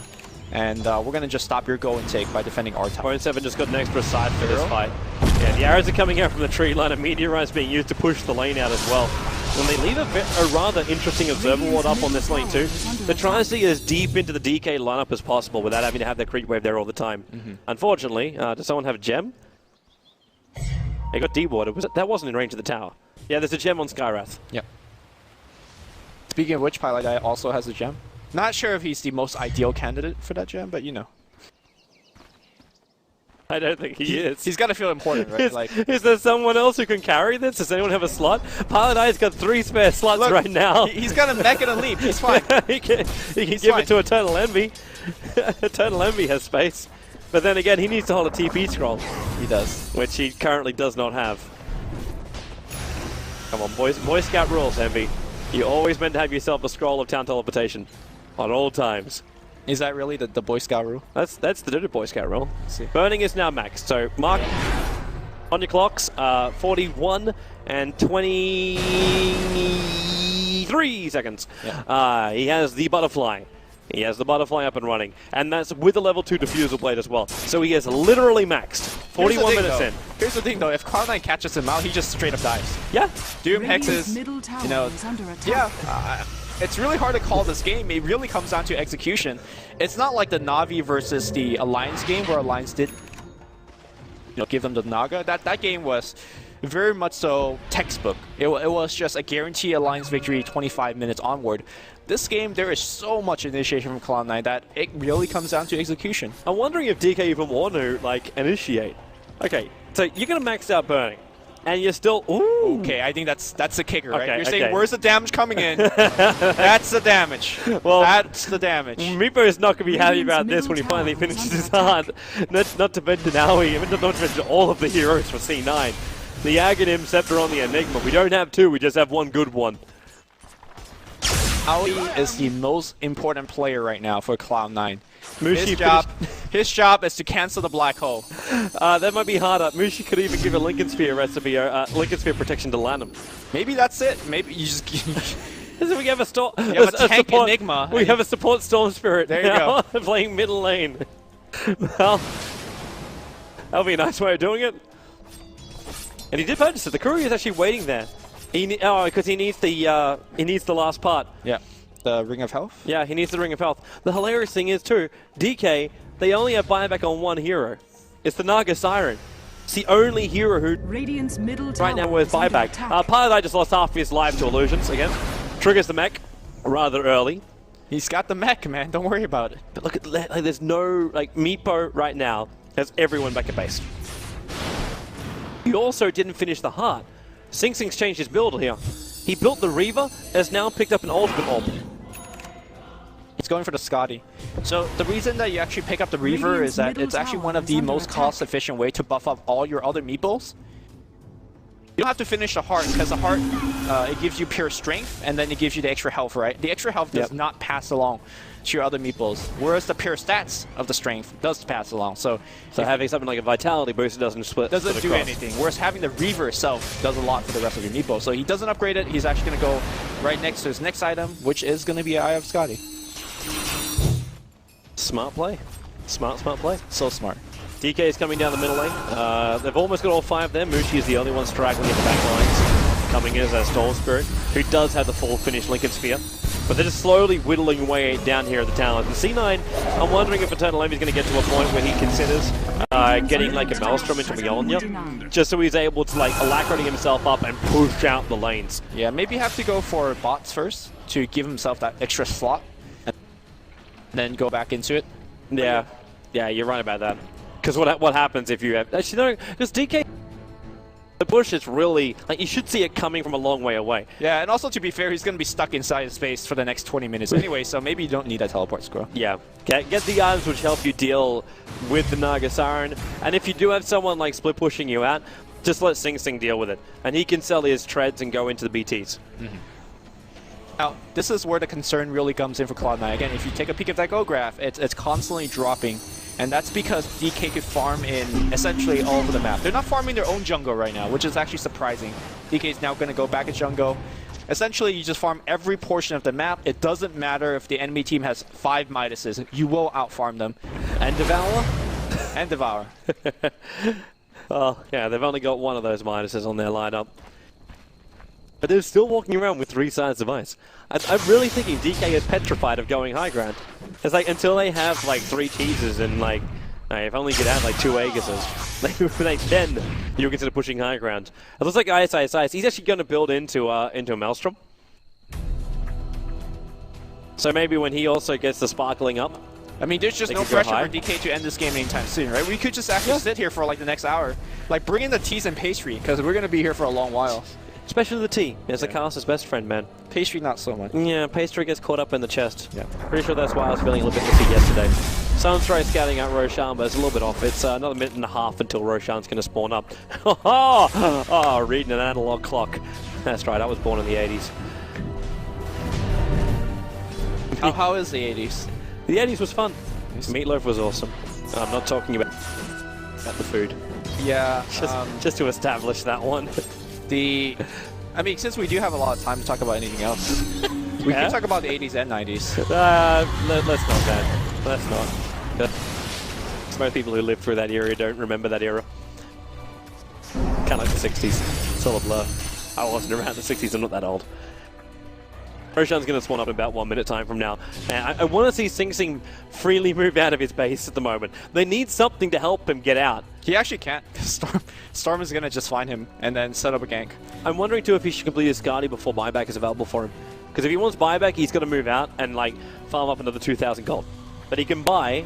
And we're going to just stop your go and take by defending our tower. 0.7 just got an extra side for this fight. Yeah, the arrows are coming out from the tree line, and Meteorite's being used to push the lane out as well. And they leave a rather interesting Observer Ward up on this lane too. They're trying to see as deep into the DK lineup as possible without having to have their creep wave there all the time. Unfortunately, does someone have a gem? They got D-Water. That wasn't in range of the tower. Yeah, there's a gem on Skyrath. Yep. Speaking of which, Paladai also has a gem. Not sure if he's the most ideal candidate for that gem, but you know. I don't think he is. He's got to feel important, right? Is there someone else who can carry this? Does anyone have a slot? Paladai's got 3 spare slots right now. He's got a mech and a leap. He's fine. he can give it to Eternal Envy. Eternal Envy has space. But then again, he needs to hold a TP scroll. He does. Which he currently does not have. Come on, boys. Boy Scout rules, Envy. You always meant to have yourself a scroll of town teleportation. On all times. Is that really the Boy Scout rule? That's the Dota Boy Scout rule. Burning is now maxed. So, Mark, on your clocks, 41 and 23 seconds. Yeah. He has the Butterfly. He has the butterfly up and running, and that's with a level 2 diffusal blade as well. So he is literally maxed. 41 minutes in. Here's the thing though, if Cloud9 catches him out, he just straight up dies. Yeah. Doom Hexes, you know, it's really hard to call this game. It really comes down to execution. It's not like the Na'Vi versus the Alliance game where Alliance did, you know, give them the Naga. That game was very much so textbook. It was just a guarantee Alliance victory 25 minutes onward. This game, there is so much initiation from Cloud9 that it really comes down to execution. I'm wondering if DK even want to, like, initiate. Okay, so you're going to max out burning, and you're still... Ooh. Okay, I think that's the kicker, right? Okay, You're saying, where's the damage coming in? That's the damage. Well, that's the damage. Meepo is not going to be happy about this when he finally finishes his hard. Not to mention Aoi, not to mention all of the heroes for C9. The Aghanim, Scepter on the Enigma. We don't have two, we just have one good one. Aoi is the most important player right now for Cloud9. Mushi his job is to cancel the black hole. That might be harder. Mushi could even give a Lincoln Sphere recipe, Lincoln Sphere protection to Lanham. Maybe that's it. Maybe you just... We have a tank support, Enigma. We have a support Storm Spirit. There you go. Playing middle lane. Well, that'll be a nice way of doing it. And he did purchase it. The courier is actually waiting there. Because he needs the last part. Yeah, the Ring of Health? Yeah, he needs the Ring of Health. The hilarious thing is, too, DK, they only have buyback on one hero. It's the Naga Siren. It's the only hero who Radiant's middle right now with buyback. Part of that just lost half of his life to illusions again. Triggers the mech rather early. He's got the mech, man. Don't worry about it. But look at like, there's no Meepo right now has everyone back at base. He also didn't finish the heart. Sing Sing's changed his build here. He built the Reaver, has now picked up an ultimate orb. He's going for the Scotty. So the reason that you actually pick up the Reaver is that it's actually one of the most cost-efficient way to buff up all your other meeples. You don't have to finish the heart, because the heart, it gives you pure strength, and then it gives you the extra health, right? The extra health does not pass along to your other meeples, whereas the pure stats of the strength does pass along. So having something like a Vitality boost doesn't split. Doesn't do anything, whereas having the Reaver itself does a lot for the rest of your meeples. So he doesn't upgrade it, he's actually going to go right next to his next item, which is going to be Eye of Scotty. Smart play. Smart play. So smart. DK is coming down the middle lane. They've almost got all five there. Mushi is the only one straggling in the back lines. Coming in as a Storm Spirit, who does have the full finished Lincoln Sphere. But they're just slowly whittling away down here at the talent. And C9, I'm wondering if Eternal Envy is going to get to a point where he considers getting like a Maelstrom into Mjolnir, just so he's able to like alacrity himself up and push out the lanes. Yeah, maybe have to go for bots first to give himself that extra slot, and then go back into it. Yeah, you're right about that. Because what happens if you have... Actually, no, because DK... The bush is really... Like, you should see it coming from a long way away. Yeah, and also, to be fair, he's going to be stuck inside his space for the next 20 minutes anyway, so maybe you don't need a teleport scroll. Yeah. Get the items which help you deal with the Naga Siren, and if you do have someone, like, split pushing you out, just let Sing Sing deal with it. And he can sell his treads and go into the BTs. Mm-hmm. Now, this is where the concern really comes in for Cloud9. Again, if you take a peek at that Go graph, it's constantly dropping. And that's because DK could farm in essentially all over the map. They're not farming their own jungle right now, which is actually surprising. DK is now going to go back at jungle. Essentially, you just farm every portion of the map. It doesn't matter if the enemy team has 5 Midases. You will outfarm them. And Devour? And Devour. Oh, yeah, they've only got one of those Midases on their lineup. But they're still walking around with 3 sides of ice. I'm really thinking DK is petrified of going high ground. It's like, until they have, like, 3 cheeses and, like, if only you could have, like, 2 Aegises, then you consider pushing high ground. It looks like Ice. He's actually going to build into a Maelstrom. So maybe when he also gets the sparkling up. I mean, there's just no pressure for DK to end this game anytime soon, right? We could just actually sit here for, like, the next hour. Like, bring in the teas and pastry, because we're going to be here for a long while. Especially the tea. It's the caster's best friend, man. Pastry, not so much. Yeah, pastry gets caught up in the chest. Yeah. Pretty sure that's why I was feeling a little bit iffy yesterday. Sunstray scouting out Roshan, but it's a little bit off. It's another minute and a half until Roshan's going to spawn up. Oh, reading an analog clock. That's right, I was born in the 80s. How is the 80s? The 80s was fun. Meatloaf was awesome. I'm not talking about the food. Yeah. Just to establish that one. I mean, since we do have a lot of time to talk about anything else, We can talk about the 80s and 90s. Let's not, man. Let's not. Most people who lived through that era don't remember that era. Kind of like the 60s. It's all a blur. I wasn't around the 60s, I'm not that old. Roshan's going to spawn up in about 1 minute time from now. And I want to see Sing Sing freely move out of his base at the moment. They need something to help him get out. He actually can't. Storm is going to just find him and then set up a gank. I'm wondering too if he should complete his Skadi before buyback is available for him. Because if he wants buyback, he's got to move out and like farm up another 2,000 gold. But he can buy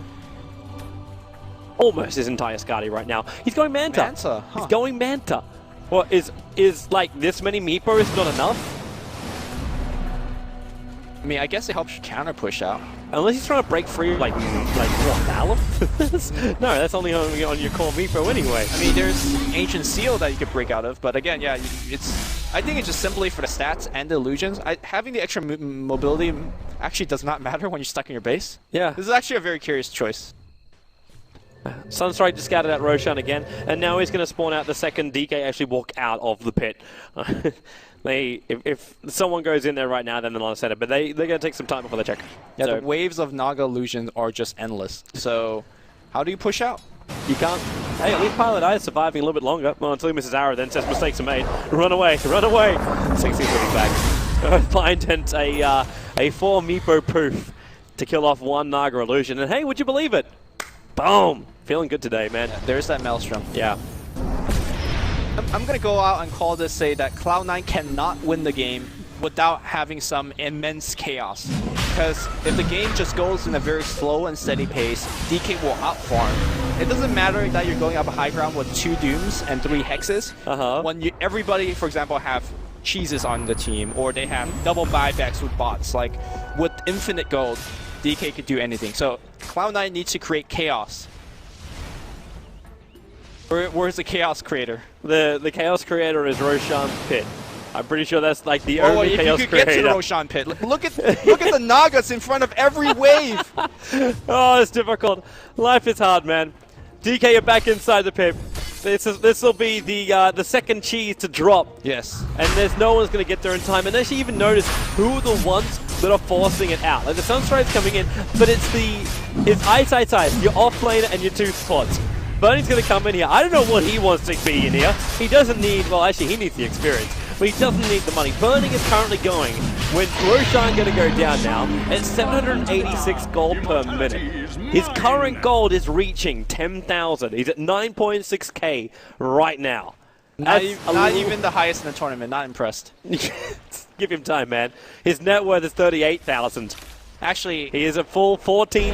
almost his entire Skadi right now. He's going Manta. Manta, huh. He's going Manta. Well, is like this many Meepos not enough? I mean, I guess it helps you counter push out. Unless he's trying to break free, like what, Aleph? No, that's only on your core Meepo anyway. I mean, there's Ancient Seal that you could break out of, but again, yeah, I think it's just simply for the stats and the illusions. Having the extra mobility actually does not matter when you're stuck in your base. Yeah. This is actually a very curious choice. Sunstrike just scouted out Roshan again, and now he's going to spawn out the second DK actually walk out of the pit. If someone goes in there right now, then they're not set up, but they're going to take some time before they check. Yeah, so, the waves of Naga illusions are just endless. So, how do you push out? You can't. Hey, at least Pilot Eye is surviving a little bit longer. Well, until he misses arrow, then says mistakes are made. Run away, run away. 16's looking back. Find a 4 Meepo proof to kill off 1 Naga illusion, and hey, would you believe it? Boom! Feeling good today, man. Yeah, there's that Maelstrom. Yeah. I'm going to go out and call this, say that Cloud9 cannot win the game without having some immense chaos. Because if the game just goes in a very slow and steady pace, DK will outfarm. It doesn't matter that you're going up a high ground with 2 Dooms and 3 Hexes. When everybody, for example, have cheeses on the team, or they have double buybacks with bots, like with infinite gold, DK could do anything. So Cloud9 needs to create chaos. Where's the chaos creator? The chaos creator is Roshan Pit. I'm pretty sure that's like the only chaos creator. If you could get to Roshan Pit, look at the Nagas in front of every wave. Oh, it's difficult. Life is hard, man. DK are back inside the pit. This will be the second cheese to drop. Yes. And there's no one's going to get there in time. And they should even notice who are the ones that are forcing it out. Like the Sunstride's coming in, but it's Ice, your off laner and your 2 spots. Bernie's going to come in here. I don't know what he wants to be in here. He doesn't need, well, actually, he needs the experience, but he doesn't need the money. Burning is currently going, with Roshan going to go down now, at 786 gold per minute. His current gold is reaching 10,000. He's at 9.6k right now. Not even the highest in the tournament. Not impressed. Give him time, man. His net worth is 38,000. Actually, he is a full 14.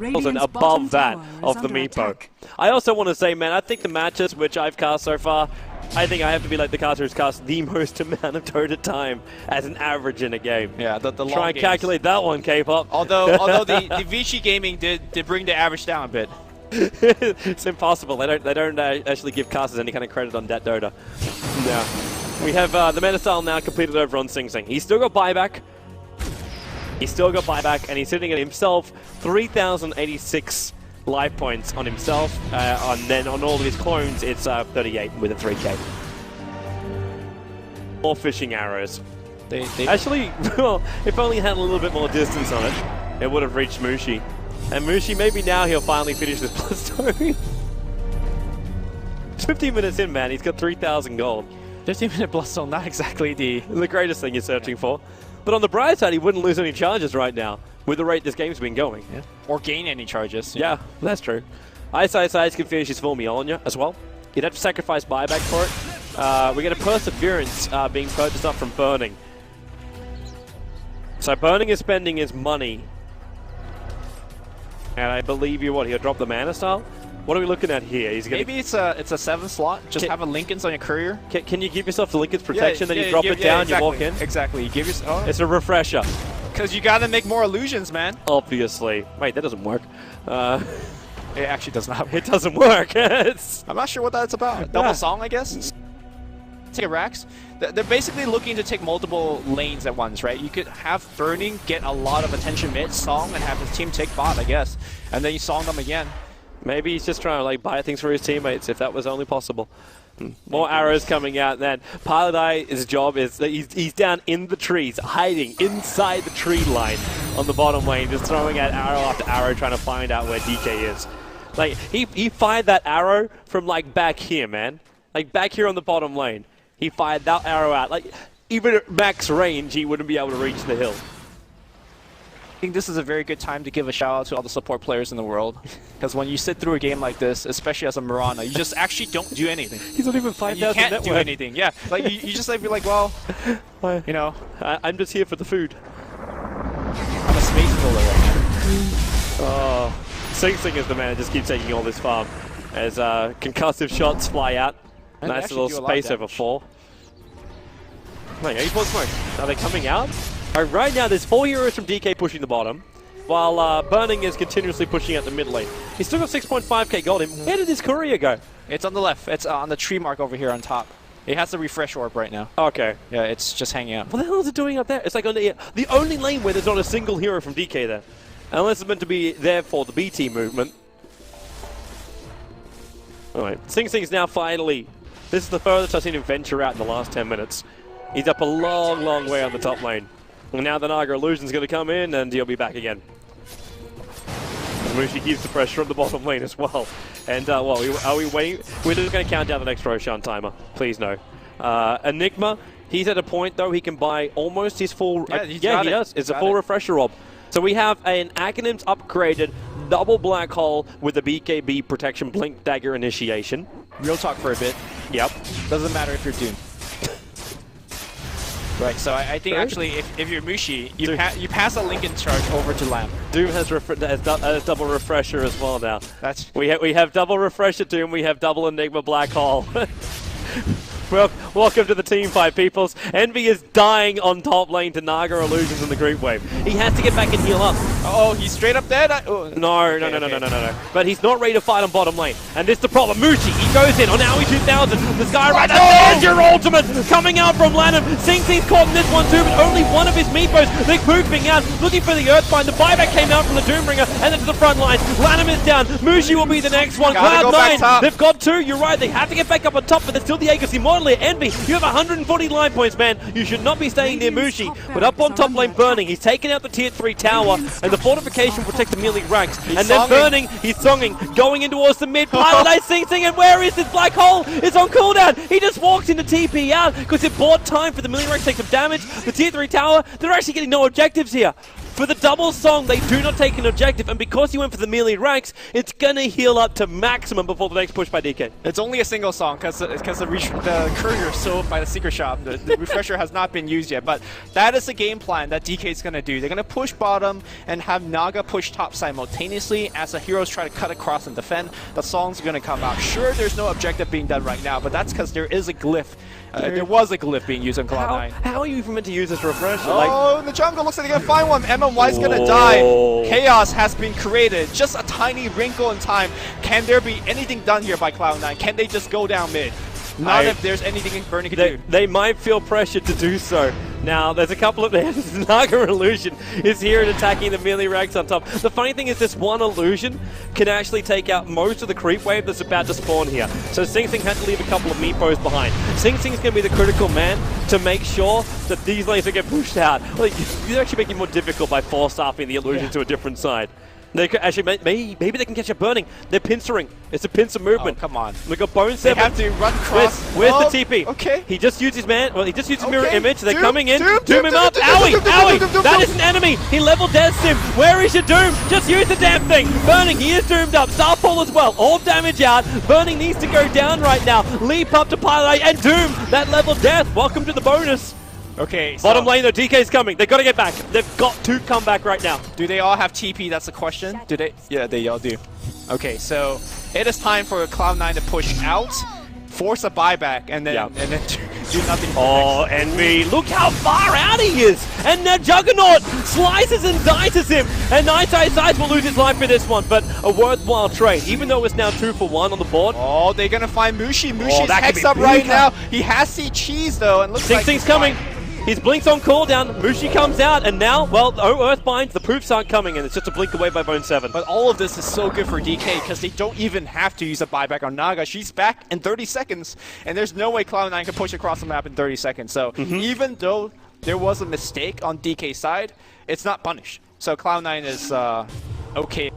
Above that of the Meepo. I also want to say, man, I think the matches which I've cast so far, I think I have to be like the caster who's cast the most amount of Dota time as an average in a game. Yeah, the long Try and calculate that one, K-pop. Although the Vichy Gaming did bring the average down a bit. It's impossible. They don't actually give casters any kind of credit on that Dota. No. We have the meta style now completed over on Sing Sing. He's still got buyback. He's still got buyback, and he's sitting at himself 3,086 life points on himself, and then on all of his clones, it's 38 with a 3k. More fishing arrows. They actually, well, if only had a little bit more distance on it, it would have reached Mushi. And Mushi, maybe now he'll finally finish this Bloodstone. 15 minutes in, man, he's got 3,000 gold. 15-minute Bloodstone, not exactly the greatest thing you're searching for. But on the bright side, he wouldn't lose any charges right now with the rate this game's been going. Yeah. Or gain any charges. Yeah, that's true. Ice can finish his full Mjolnir as well. You'd have to sacrifice buyback for it. We get a Perseverance being purchased up from Burning. So Burning is spending his money. And I believe he'll drop the Mana Style? What are we looking at here? Maybe it's a 7 slot. Just have a Linken's on your courier. Can you give yourself the Linken's protection, then you drop it down, exactly, you walk in? Exactly. You give yourself. It's a refresher. Because you got to make more illusions, man. Obviously. Wait, that doesn't work. It actually does not work. It doesn't work. I'm not sure what that's about. Double song, I guess? Take racks. They're basically looking to take multiple lanes at once, right? You could have Burning get a lot of attention mid, song, and have his team take bot, I guess. And then you song them again. Maybe he's just trying to like buy things for his teammates, if that was only possible. More arrows coming out then. Piloti's job is that he's down in the trees, hiding inside the tree line on the bottom lane, just throwing out arrow after arrow, trying to find out where DK is. Like, he fired that arrow from, like, back here, man. Like, back here on the bottom lane. He fired that arrow out. Like, even at max range, he wouldn't be able to reach the hill. I think this is a very good time to give a shout out to all the support players in the world. Because when you sit through a game like this, especially as a Mirana, you just actually don't do anything. He's not even 5,000 You can't do anything. Yeah, like you just like be like, well, you know, I'm just here for the food. I'm a space builder right now. Oh, Sing Sing is the man. Just keeps taking all this farm as concussive shots fly out. And nice little space over 4. Wait, 8 more smoke. Are they coming out? Right now, there's 4 heroes from DK pushing the bottom, while Burning is continuously pushing out the mid lane. He's still got 6.5k gold. Where did his courier go? It's on the left. It's on the tree mark over here on top. It has the refresh orb right now. Okay. Yeah, it's just hanging out. What the hell is it doing up there? It's like on the only lane where there's not a single hero from DK there. Unless it's meant to be there for the BT movement. Alright, Sing Sing's now finally... This is the furthest I've seen him venture out in the last 10 minutes. He's up a long, long way on the top lane. And now the Naga Illusion's going to come in and he'll be back again. Mushi keeps the pressure on the bottom lane as well. And, well, are we waiting? We're just going to count down the next Roshan timer. Please no. Enigma, he's at a point, though, he can buy almost his full... Yeah, he does. It's a full refresher orb. So we have an Acronym's upgraded double black hole with a BKB protection blink dagger initiation. Real talk for a bit. Yep. Doesn't matter if you're Doom. Right, so I think actually if you're Mushi, you pass a Lincoln charge over to Lamb. Doom has double refresher as well now. That's we have double refresher Doom, we have double Enigma black hole. Well, welcome to the team fight, peoples. Envy is dying on top lane to Naga Illusions in the group wave. He has to get back and heal up. Oh, he's straight up dead? No. But he's not ready to fight on bottom lane. And this is the problem. Mushi, he goes in on Aoi 2000. The Skyrider, there's your ultimate coming out from Lanham. Sing Sing's caught in this one too, but only one of his meepos. They're pooping out, looking for the Earthbind. The buyback came out from the Doombringer, and then to the front lines. Lanham is down. Mushi will be the next one. Cloud9, they've got 2. You're right, they have to get back up on top, but there's still the Aegis Immortal. Envy, you have 140 line points, man. You should not be staying near Mushi. But up on top lane, Burning. He's taken out the tier 3 tower, and the fortification protects the melee ranks. And then Burning, he's songing, going in towards the mid. Pilot Sing Sing, and where is this black hole? It's on cooldown. He just walks into TP out because it bought time for the melee ranks to take some damage. The tier 3 tower, they're actually getting no objectives here. For the double song, they do not take an objective, and because he went for the melee ranks, it's going to heal up to maximum before the next push by DK. It's only a single song, because the courier is sold by the secret shop. The refresher has not been used yet, but that is the game plan that DK is going to do. They're going to push bottom and have Naga push top simultaneously as the heroes try to cut across and defend. The songs are going to come out. Sure, there's no objective being done right now, but that's because there is a glyph. There was a glyph being used on Cloud9. How are you even meant to use this refresher? Oh, in the jungle, looks like they're going to find one. MMY's going to die. Chaos has been created. Just a tiny wrinkle in time. Can there be anything done here by Cloud9? Can they just go down mid? Not if there's anything Burning can do. They might feel pressured to do so. Now, there's a couple of... Naga Illusion is here and attacking the melee ranks on top. The funny thing is this one illusion can actually take out most of the creep wave that's about to spawn here. So Sing Sing had to leave a couple of meepos behind. Sing Sing's going to be the critical man to make sure that these lanes don't get pushed out. Like, you're actually making it more difficult by force-staffing the illusion to a different side. They could actually, maybe they can catch a Burning. They're pincering. It's a pincer movement. Oh, come on. They got Bone 7. They have to run cross. Where's the TP? Okay. He just used his he just used his mirror image. They're Doom, coming in. Doom Him up. Owie! That is an enemy. He level deaths him. Where is your Doom? Just use the damn thing. Burning, he is doomed up. Starfall as well. All damage out. Burning needs to go down right now. Leap up to Pilot and Doom. That level death. Welcome to the bonus. Okay, so bottom lane though, DK's coming. They've got to get back. They've got to come back right now. Do they all have TP? That's the question. Do they? Yeah, they all do. Okay, so it is time for Cloud9 to push out, force a buyback, and then do nothing. Oh, Envy! Look how far out he is! And now Juggernaut slices and dices him. And Night Size will lose his life for this one, but a worthwhile trade, even though it's now 2 for 1 on the board. Oh, they're gonna find Mushi. Mushi's hex up right now. He has C cheese though, and looks like Sing Sing's coming. His Blink's on cooldown, Mushi comes out, and now, well, Earth binds, the proofs aren't coming, and it's just a blink away by Bone 7. But all of this is so good for DK because they don't even have to use a buyback on Naga. She's back in 30 seconds, and there's no way Cloud9 can push across the map in 30 seconds. So even though there was a mistake on DK's side, it's not punished. So Cloud9 is okay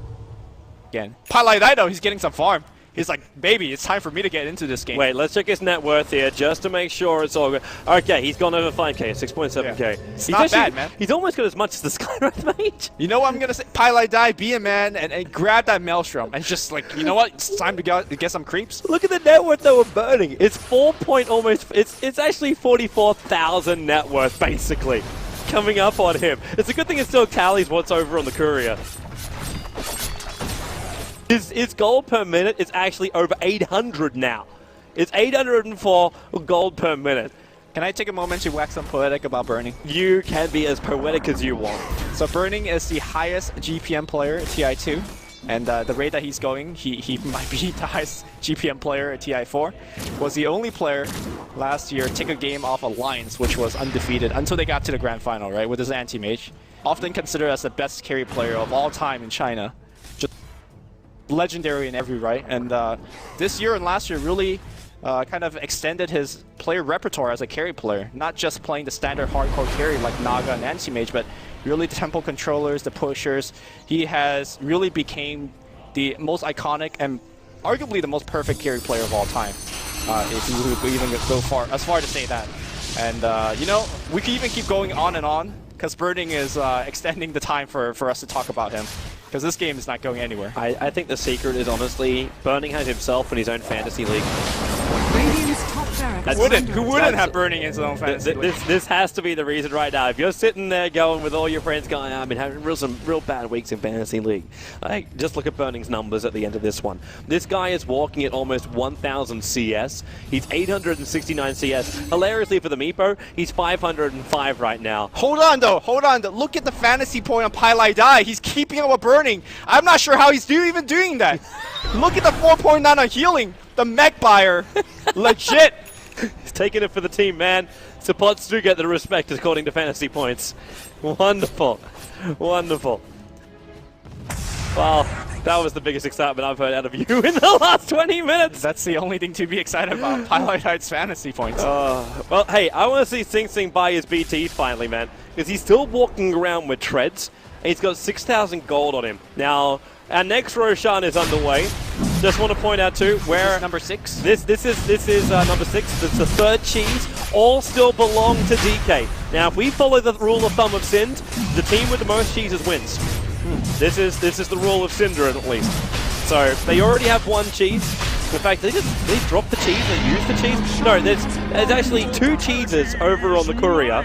again. Palai though, he's getting some farm. He's like, baby, it's time for me to get into this game. Wait, let's check his net worth here just to make sure it's all good. Okay, he's gone over 5k, 6.7k. Yeah. It's not bad, man. He's almost got as much as the Skywrath Mage. You know what I'm going to say? Palai die, be a man, and grab that Maelstrom. And just like, you know what? It's time to get some creeps. Look at the net worth that we're burning. It's it's actually 44,000 net worth, basically, coming up on him. It's a good thing it still tallies what's over on the courier. His gold per minute is actually over 800 now. It's 804 gold per minute. Can I take a moment to wax some poetic about Burning? You can be as poetic as you want. So Burning is the highest GPM player at TI2. And the rate that he's going, he might be the highest GPM player at TI4. Was the only player last year to take a game off Alliance, which was undefeated until they got to the grand final, right, with his anti-mage. Often considered as the best carry player of all time in China. Just legendary in every right, and this year and last year really kind of extended his player repertoire as a carry player. Not just playing the standard hardcore carry like Naga and Anti-Mage, but really the tempo controllers, the pushers. He has really became the most iconic and arguably the most perfect carry player of all time. If you would even go as far to say that. And you know, we could even keep going on and on, because Burning is extending the time for us to talk about him. Because this game is not going anywhere. I think the secret is honestly, Burning has himself in his own fantasy league. Who wouldn't have Burning in his own fantasy league? This has to be the reason right now. If you're sitting there going with all your friends going, I've been having some real bad weeks in fantasy league. Just look at Burning's numbers at the end of this one. This guy is walking at almost 1,000 CS. He's 869 CS. Hilariously for the Meepo, he's 505 right now. Hold on though. Look at the fantasy point on Palai Dai. He's keeping up with Burning. I'm not sure how he's even doing that. Look at the 4.9 on healing. The mech buyer. Legit. He's taking it for the team, man. Supports do get the respect according to fantasy points. Wonderful. Wonderful. Well, that was the biggest excitement I've heard out of you in the last 20 minutes. That's the only thing to be excited about. Palai Dai's fantasy points. Well, hey, I want to see Sing Sing buy his BT finally, man. Because he's still walking around with treads. And he's got 6,000 gold on him. Now, our next Roshan is underway. Just want to point out too where number 6. This is number 6. It's the third cheese. All still belong to DK. Now, if we follow the rule of thumb of Sind, the team with the most cheeses wins. This is the rule of Cinder at least. So they already have one cheese. In fact, they dropped the cheese and used the cheese. No, there's actually 2 cheeses over on the courier.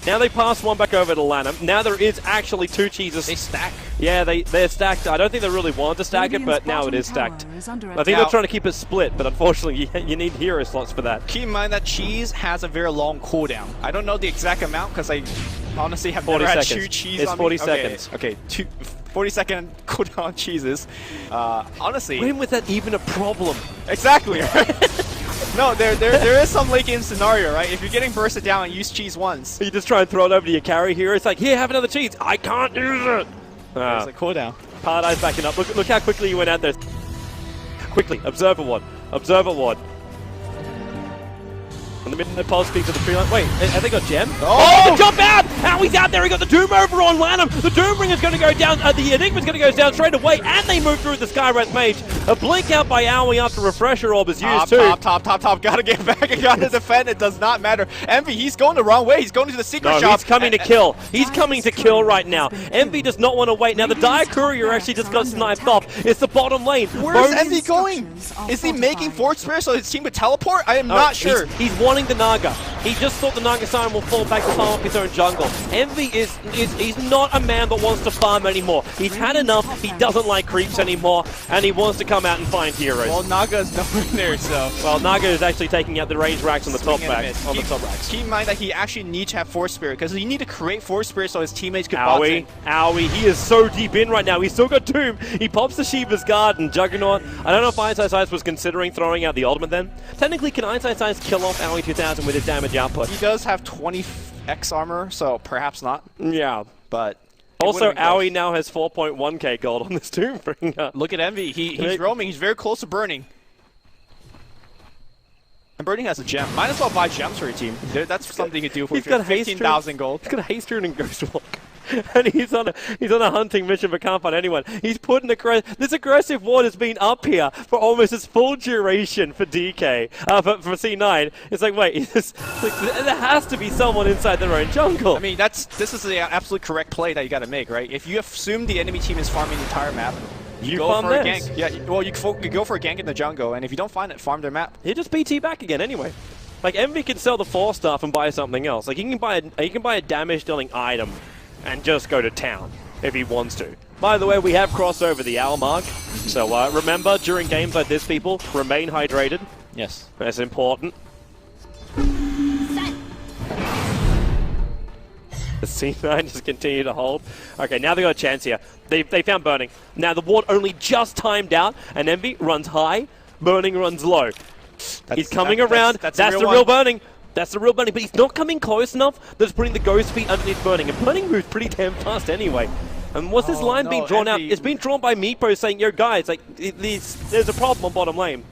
Now they pass one back over to Lanham. Now there is actually 2 cheeses. They stack. Yeah, they're stacked. I don't think they really wanted to stack it, but now it is stacked. I think they're trying to keep it split, but unfortunately you need hero slots for that. Keep in mind that cheese has a very long cooldown. I don't know the exact amount because I honestly have never had 2 cheese it's on 40 me. seconds. Okay, 40-second cooldown on cheeses. Honestly... When was that even a problem? Exactly, right? No, there is some late game scenario, right? If you're getting bursted down and use cheese once. You just try and throw it over to your carry here. It's like, here, have another cheese. I can't use it. There's a cooldown. Paradise backing up. Look how quickly you went out there. Quickly, Observer Ward. Observer Ward. In the middle of the pulse speaks of the tree line. Wait, have they got Gem? Oh! The jump out! How he's out there, he got the Doom over on Lanham. The Doom Ring is going to go down, the Enigma's going to go down straight away, and they move through the Skywrath Mage. A blink out by Aoi after Refresher Orb is used too. Top. Gotta get back and gotta defend. It does not matter. Envy, he's going the wrong way. He's going to the secret shop. He's coming to kill. He's coming to kill right now. Envy does not want to wait. Now the Dire Courier actually just got sniped off. It's the bottom lane. Where's Envy going? Is he making Fort Spirit so his team would teleport? I am not sure. He's wanting the Naga. He just thought the Naga Siren will fall back to farm up his own jungle. Envy he's not a man that wants to farm anymore. He's had enough. He doesn't like creeps anymore, and he wants to come come out and find heroes. Well, Naga's nowhere near, so... Well, Naga is actually taking out the range racks on the top racks. Keep in mind that he actually needs to have Force Spirit, because you need to create Force Spirit so his teammates could box in. Owie, he is so deep in right now. He's still got Tomb. He pops the Shiva's Guard and Juggernaut. I don't know if Ice was considering throwing out the ultimate then. Technically, can Ice kill off Owie 2000 with his damage output? He does have 20x armor, so perhaps not. Yeah. But... Also, Owie now has 4.1k gold on this Tomb. Look at Envy. He's roaming. He's very close to Burning. And Burning has a gem. Might as well buy gems for your team. That's something you do for 15,000 gold. He's got a Haste Rune and Ghost Walk. And he's on a hunting mission but can't find anyone. He's put an this aggressive ward has been up here for almost its full duration for DK, for C9. It's like, wait, there has to be someone inside their own jungle. I mean, this is the absolute correct play that you got to make, right? If you assume the enemy team is farming the entire map, you go for a gank. Yeah, well, you go for a gank in the jungle, and if you don't find it, farm their map. He just BT back again anyway. Like, Envy can sell the 4 stuff and buy something else. Like, he can buy a damage dealing item and just go to town if he wants to. By the way, we have crossed over the hour mark, so remember, during games like this, people, remain hydrated. Yes. That's important. The C9 just continue to hold. Okay, now they got a chance here. They found Burning. Now the ward only just timed out, and Envy runs high, Burning runs low. He's coming around. That's the real Burning. That's the real Burning, but he's not coming close enough that it's putting the Ghost Feet underneath Burning. And Burning moves pretty damn fast anyway. And what's this line being drawn out? It's being drawn by Meepo saying, yo guys, like, there's a problem on bottom lane.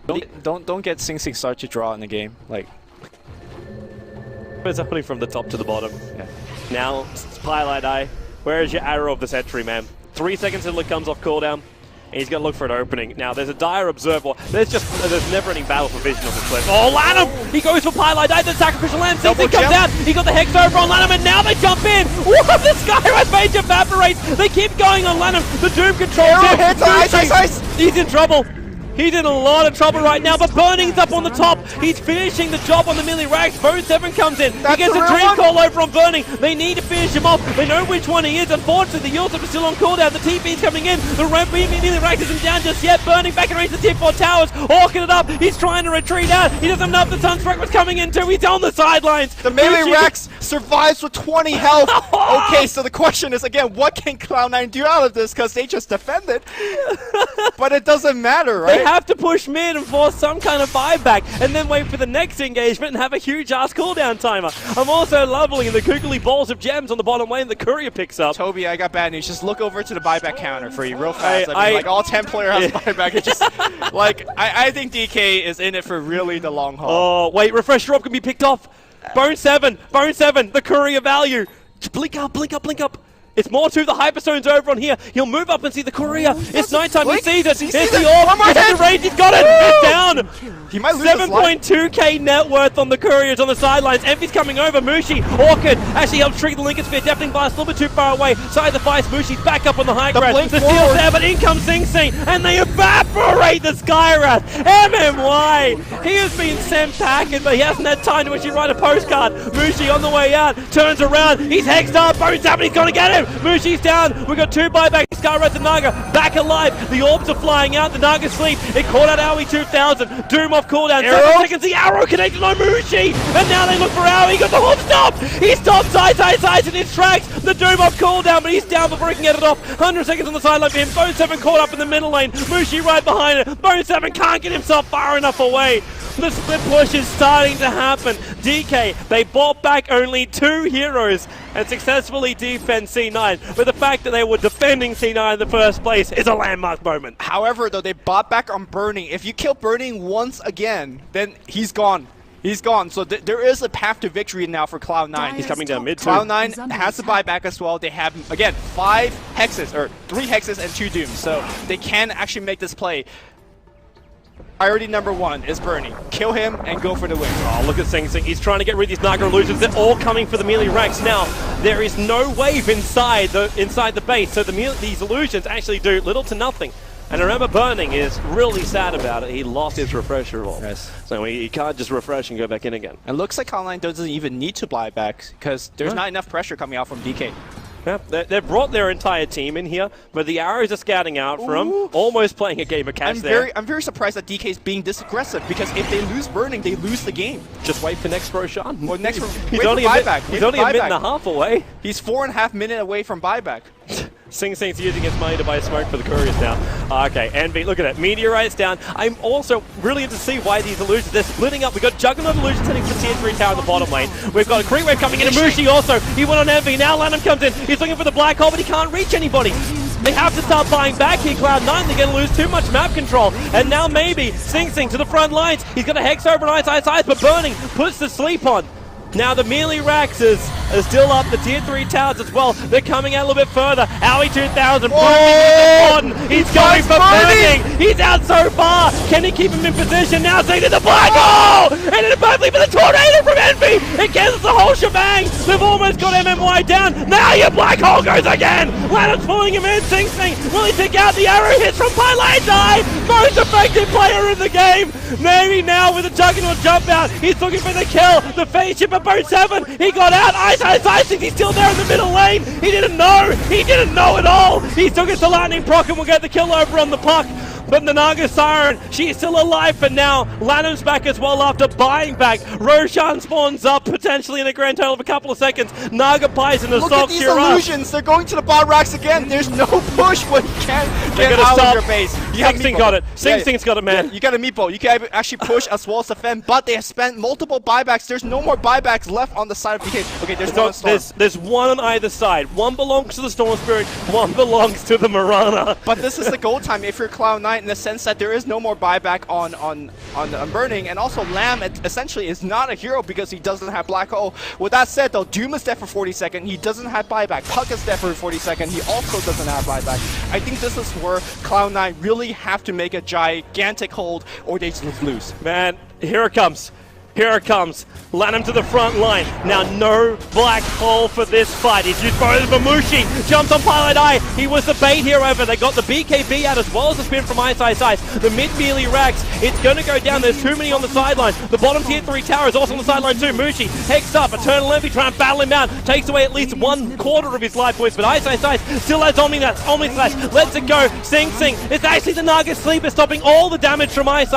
Don't get Sing Sing start to draw in the game. Like, it's happening from the top to the bottom. Yeah. Now, Highlight Eye, where is your arrow of the century, man? 3 seconds until it comes off cooldown. And he's going to look for an opening. Now, there's a dire observer. There's never-ending battle for vision on this cliff. Oh, Lanham! He goes for Highlight Eye, the sacrificial lamb. Sing Sing comes out. He got the Hex over on Lanham, and now they jump in. What? The Skywrath Mage evaporates. They keep going on Lanham. The Doom controls him. Ice. He's in trouble. He's in a lot of trouble right now, but Burning's up on the top. He's finishing the job on the melee racks. Bone 7 comes in. He gets a dream call over on Burning. They need to finish him off. They know which one he is. Unfortunately, the ultimate is still on cooldown. The TP's coming in. The melee racks isn't down just yet. Burning back and range the tier 4 towers. Hawking it up. He's trying to retreat out. He doesn't know if the Sunstruck was coming in too. He's on the sidelines. The melee racks survives with 20 health. Okay, so the question is, again, what can Cloud9 do out of this? Because they just defended. But it doesn't matter, right? They have to push mid and force some kind of buyback and then wait for the next engagement and have a huge ass cooldown timer. I'm also loving the googly balls of gems on the bottom lane the courier picks up. Toby, I got bad news. Just look over to the buyback counter for you real fast. I mean, like, all 10 player has buyback. It just, like, I think DK is in it for really the long haul. Oh, wait, refresh drop can be picked off. Bone 7, the courier value. Blink up. It's more to the Hyperstone's over on here. He'll move up and see the courier. It's nighttime. He sees it. It's the orb. It's the range. He's got it. It's down. He might lose 7.2k net worth on the couriers on the sidelines. Envy's coming over. Mushi, Orchid actually helps trigger the Lincoln Sphere. Deafening Blast a little bit too far away. Side of the Feist. Mushi's back up on the high ground. The steel's there, but in comes Sing Sing. And they evaporate the Skywrath. MMY. He has been sent packing, but he hasn't had time to actually write a postcard. Mushi on the way out. Turns around. He's hexed up. Bones up and he's going to get him. Mushi's down. We've got 2 buybacks. Skywrath and Naga back alive. The orbs are flying out. The Naga sleep. It caught out Owie 2000. Doom off cooldown. 7 seconds. The arrow connected on Mushi. And now they look for Owie. He got the hop stop. He stopped sides in his tracks. The Doom off cooldown, but he's down before he can get it off. 100 seconds on the sideline for him. Bone 7 caught up in the middle lane. Mushi right behind it. Bone 7 can't get himself far enough away. The split push is starting to happen. DK, they bought back only 2 heroes and successfully defend C9. But the fact that they were defending C9 in the first place is a landmark moment. However, though, they bought back on Burning. If you kill Burning once again, then he's gone. He's gone. So there is a path to victory now for Cloud9. He's coming down mid too. Cloud9 has to buy back as well. They have, again, 5 hexes, or 3 hexes and 2 dooms. So they can actually make this play. Priority number 1 is Burning. Kill him and go for the win. Oh, look at Sing Sing. He's trying to get rid of these Naga illusions. They're all coming for the melee ranks. Now, there is no wave inside the base, so these illusions actually do little to nothing. And remember, Burning is really sad about it. He lost his refresher roll. Yes. So he can't just refresh and go back in again. It looks like Cloud9 doesn't even need to buy back because there's not enough pressure coming out from DK. Yeah, they brought their entire team in here, but the arrows are scouting out for him, almost playing a game of catch there. I'm very surprised that DK is being this aggressive, because if they lose Burning, they lose the game. Just wait for next Roshan. Well, next he's only a minute and a half away. He's 4.5 minutes away from buyback. Sing Sing's using his money to buy smoke for the couriers now. Okay, Envy, look at that. Meteorite's down. I'm also really interested to see why these illusions, they're splitting up. We've got Juggernaut illusions heading for Tier 3 tower in the bottom lane. We've got a Creep Wave coming in, and Mushi also. He went on Envy. Now Lanham comes in. He's looking for the black hole, but he can't reach anybody. They have to start buying back here, Cloud9. They're going to lose too much map control. And now maybe Sing Sing to the front lines. He's got a Hex over on Ice, but Burning puts the sleep on. Now the melee racks is still up, the tier 3 towers as well. They're coming out a little bit further. Owie 2000, he's going for Burning. He's out so far. Can he keep him in position? Now Zane to the black hole! And then perfectly for the tornado from Envy! It cancels the whole shebang! They've almost got MMY down. Now your black hole goes again! Lanham's pulling him in. Sing Sing, will he take out the arrow hits from Pylite Die? Most effective player in the game! Maybe now with a Juggernaut jump out. He's looking for the kill. The phase ship Boat 7, he got out. Ice, he's still there in the middle lane. He didn't know at all. He took it to Lightning Proc and will get the kill over on the puck. But the Naga Siren, she's still alive for now. Lanham's back as well after buying back. Roshan spawns up potentially in a grand total of a couple of seconds. Naga buys an assault. Look at these illusions. They're going to the bot racks again. There's no push when you can't get out of your base. Sing Sing got it. Sing Sing's got it, man. Yeah, you got a meatball. You can actually push as well as defend, but they have spent multiple buybacks. There's no more buybacks left on the side of DK. Okay, there's one on either side. One belongs to the Storm Spirit, one belongs to the Mirana. But this is the goal time if you're Cloud9, in the sense that there is no more buyback on Burning, and also Lamb essentially is not a hero because he doesn't have Black Hole. With that said though, Doom is dead for 40 seconds, he doesn't have buyback. Puck is dead for 40 seconds, he also doesn't have buyback. I think this is where Cloud9 really have to make a gigantic hold or they just lose. Man, here it comes. Here it comes. Lanham to the front line. Now no black hole for this fight. He's used both for Mushi. Jumps on Pilot Eye. He was the bait here over. They got the BKB out as well as the spin from Ice. The mid melee racks. It's going to go down. There's too many on the sideline. The bottom tier 3 tower is also on the sideline too. Mushi hex up. Eternal Envy trying to battle him out. Takes away at least 1/4 of his life points. But Ice still has Omni Slash. Lets it go. Sing Sing. It's actually the Naga Sleeper stopping all the damage from Ice.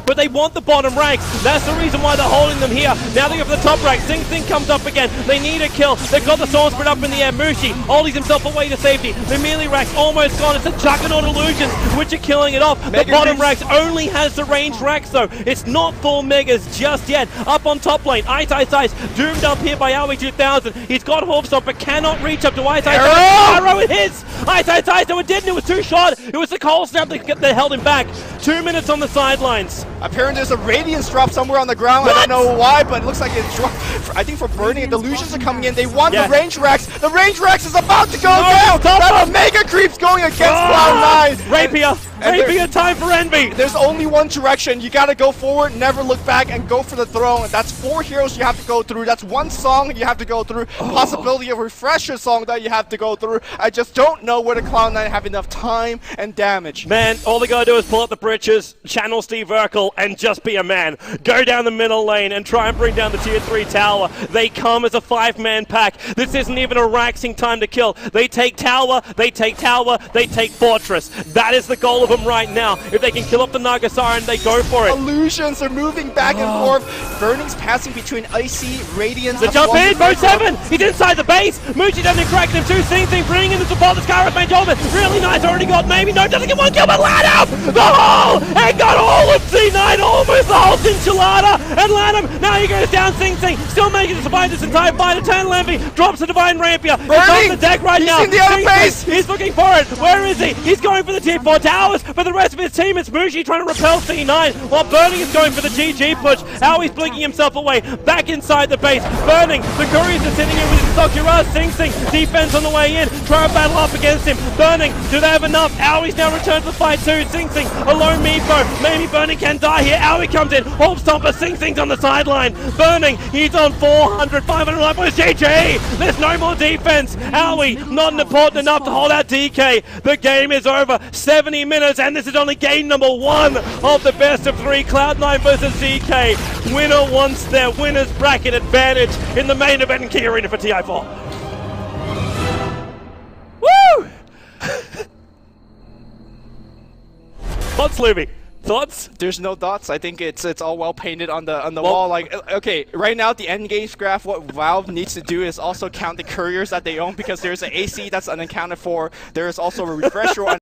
But they want the bottom ranks. That's the reason why they're holding them here. Now they go for the top rank. Sing Sing comes up again. They need a kill. They've got the Storm Spirit up in the air. Mushi holding himself away to safety. The melee racks almost gone. It's the Juggernaut illusions which are killing it off. The bottom racks only has the ranged racks though. It's not full megas just yet. Up on top lane. Ice. Doomed up here by Owie 2000. He's got Horfstop but cannot reach up to Ice. Arrow it hits. Ice. No it didn't. It was too short. It was the cold snap that held him back. 2 minutes on the sidelines. Apparently there's a Radiance drop somewhere on the ground. What? I don't know why, but it looks like it's dropped. I think for Burning, the illusions are coming in. They want the range racks. The range racks is about to go down. That Omega creep's going against Cloud9. Rapier time for Envy. There's only one direction. You gotta go forward, never look back, and go for the throne. That's 4 heroes you have to go through. That's 1 song you have to go through. Possibility of refresher song that you have to go through. I just don't know whether Cloud9 have enough time and damage. Man, all they gotta do is pull up the britches, channel Steve Urkel, and just be a man. Go down the middle lane and try and bring down the tier 3 tower. They come as a 5-man pack. This isn't even a raxing time to kill. They take tower, they take fortress. That is the goal of them right now. If they can kill up the Naga Siren, they go for it. Illusions are moving back and forth. Burning's passing between Icy, Radiance. The jump in, Boat 7. He's inside the base. Mushi doesn't crack them too. Sing bringing in the support. The Scarlet Mage over. Really nice. Already got maybe. No, doesn't get 1 kill, but Lanham the whole and got all of C9, almost the whole Cinchillada. And Lanham now he goes down. Sing still making to survive this entire fight. Eternal Envy drops a Divine Rapier. He's on the deck right now. In the other base. He's looking for it. Where is he? He's going for the tier 4 towers. For the rest of his team, it's Mushi trying to repel C9 while Burning is going for the GG push. Howie's blinking himself away. Back inside the base. Burning. The couriers are sitting in with his Sakura. Sing defense on the way in. Try to battle up against him. Burning. Do they have enough? Howie's now returned to the fight too. Sing alone Meepo. Maybe Burning can die here. Howie comes in. Hop Stomper. Sing's on the sideline. Burning. He's on 400, 500 life points. GG. There's no more defense. Howie not important enough to hold out DK. The game is over. 70 minutes and this is only game number 1 of the best of 3. Cloud9 versus DK. Winner wants their winner's bracket advantage in the main event in Key Arena for TI4. Thoughts, Luby? Thoughts? There's no dots. I think it's all well painted on the wall. Like, okay, right now the end game graph, what Valve needs to do is also count the couriers that they own, because there's an AC that's unaccounted for. There is also a refresher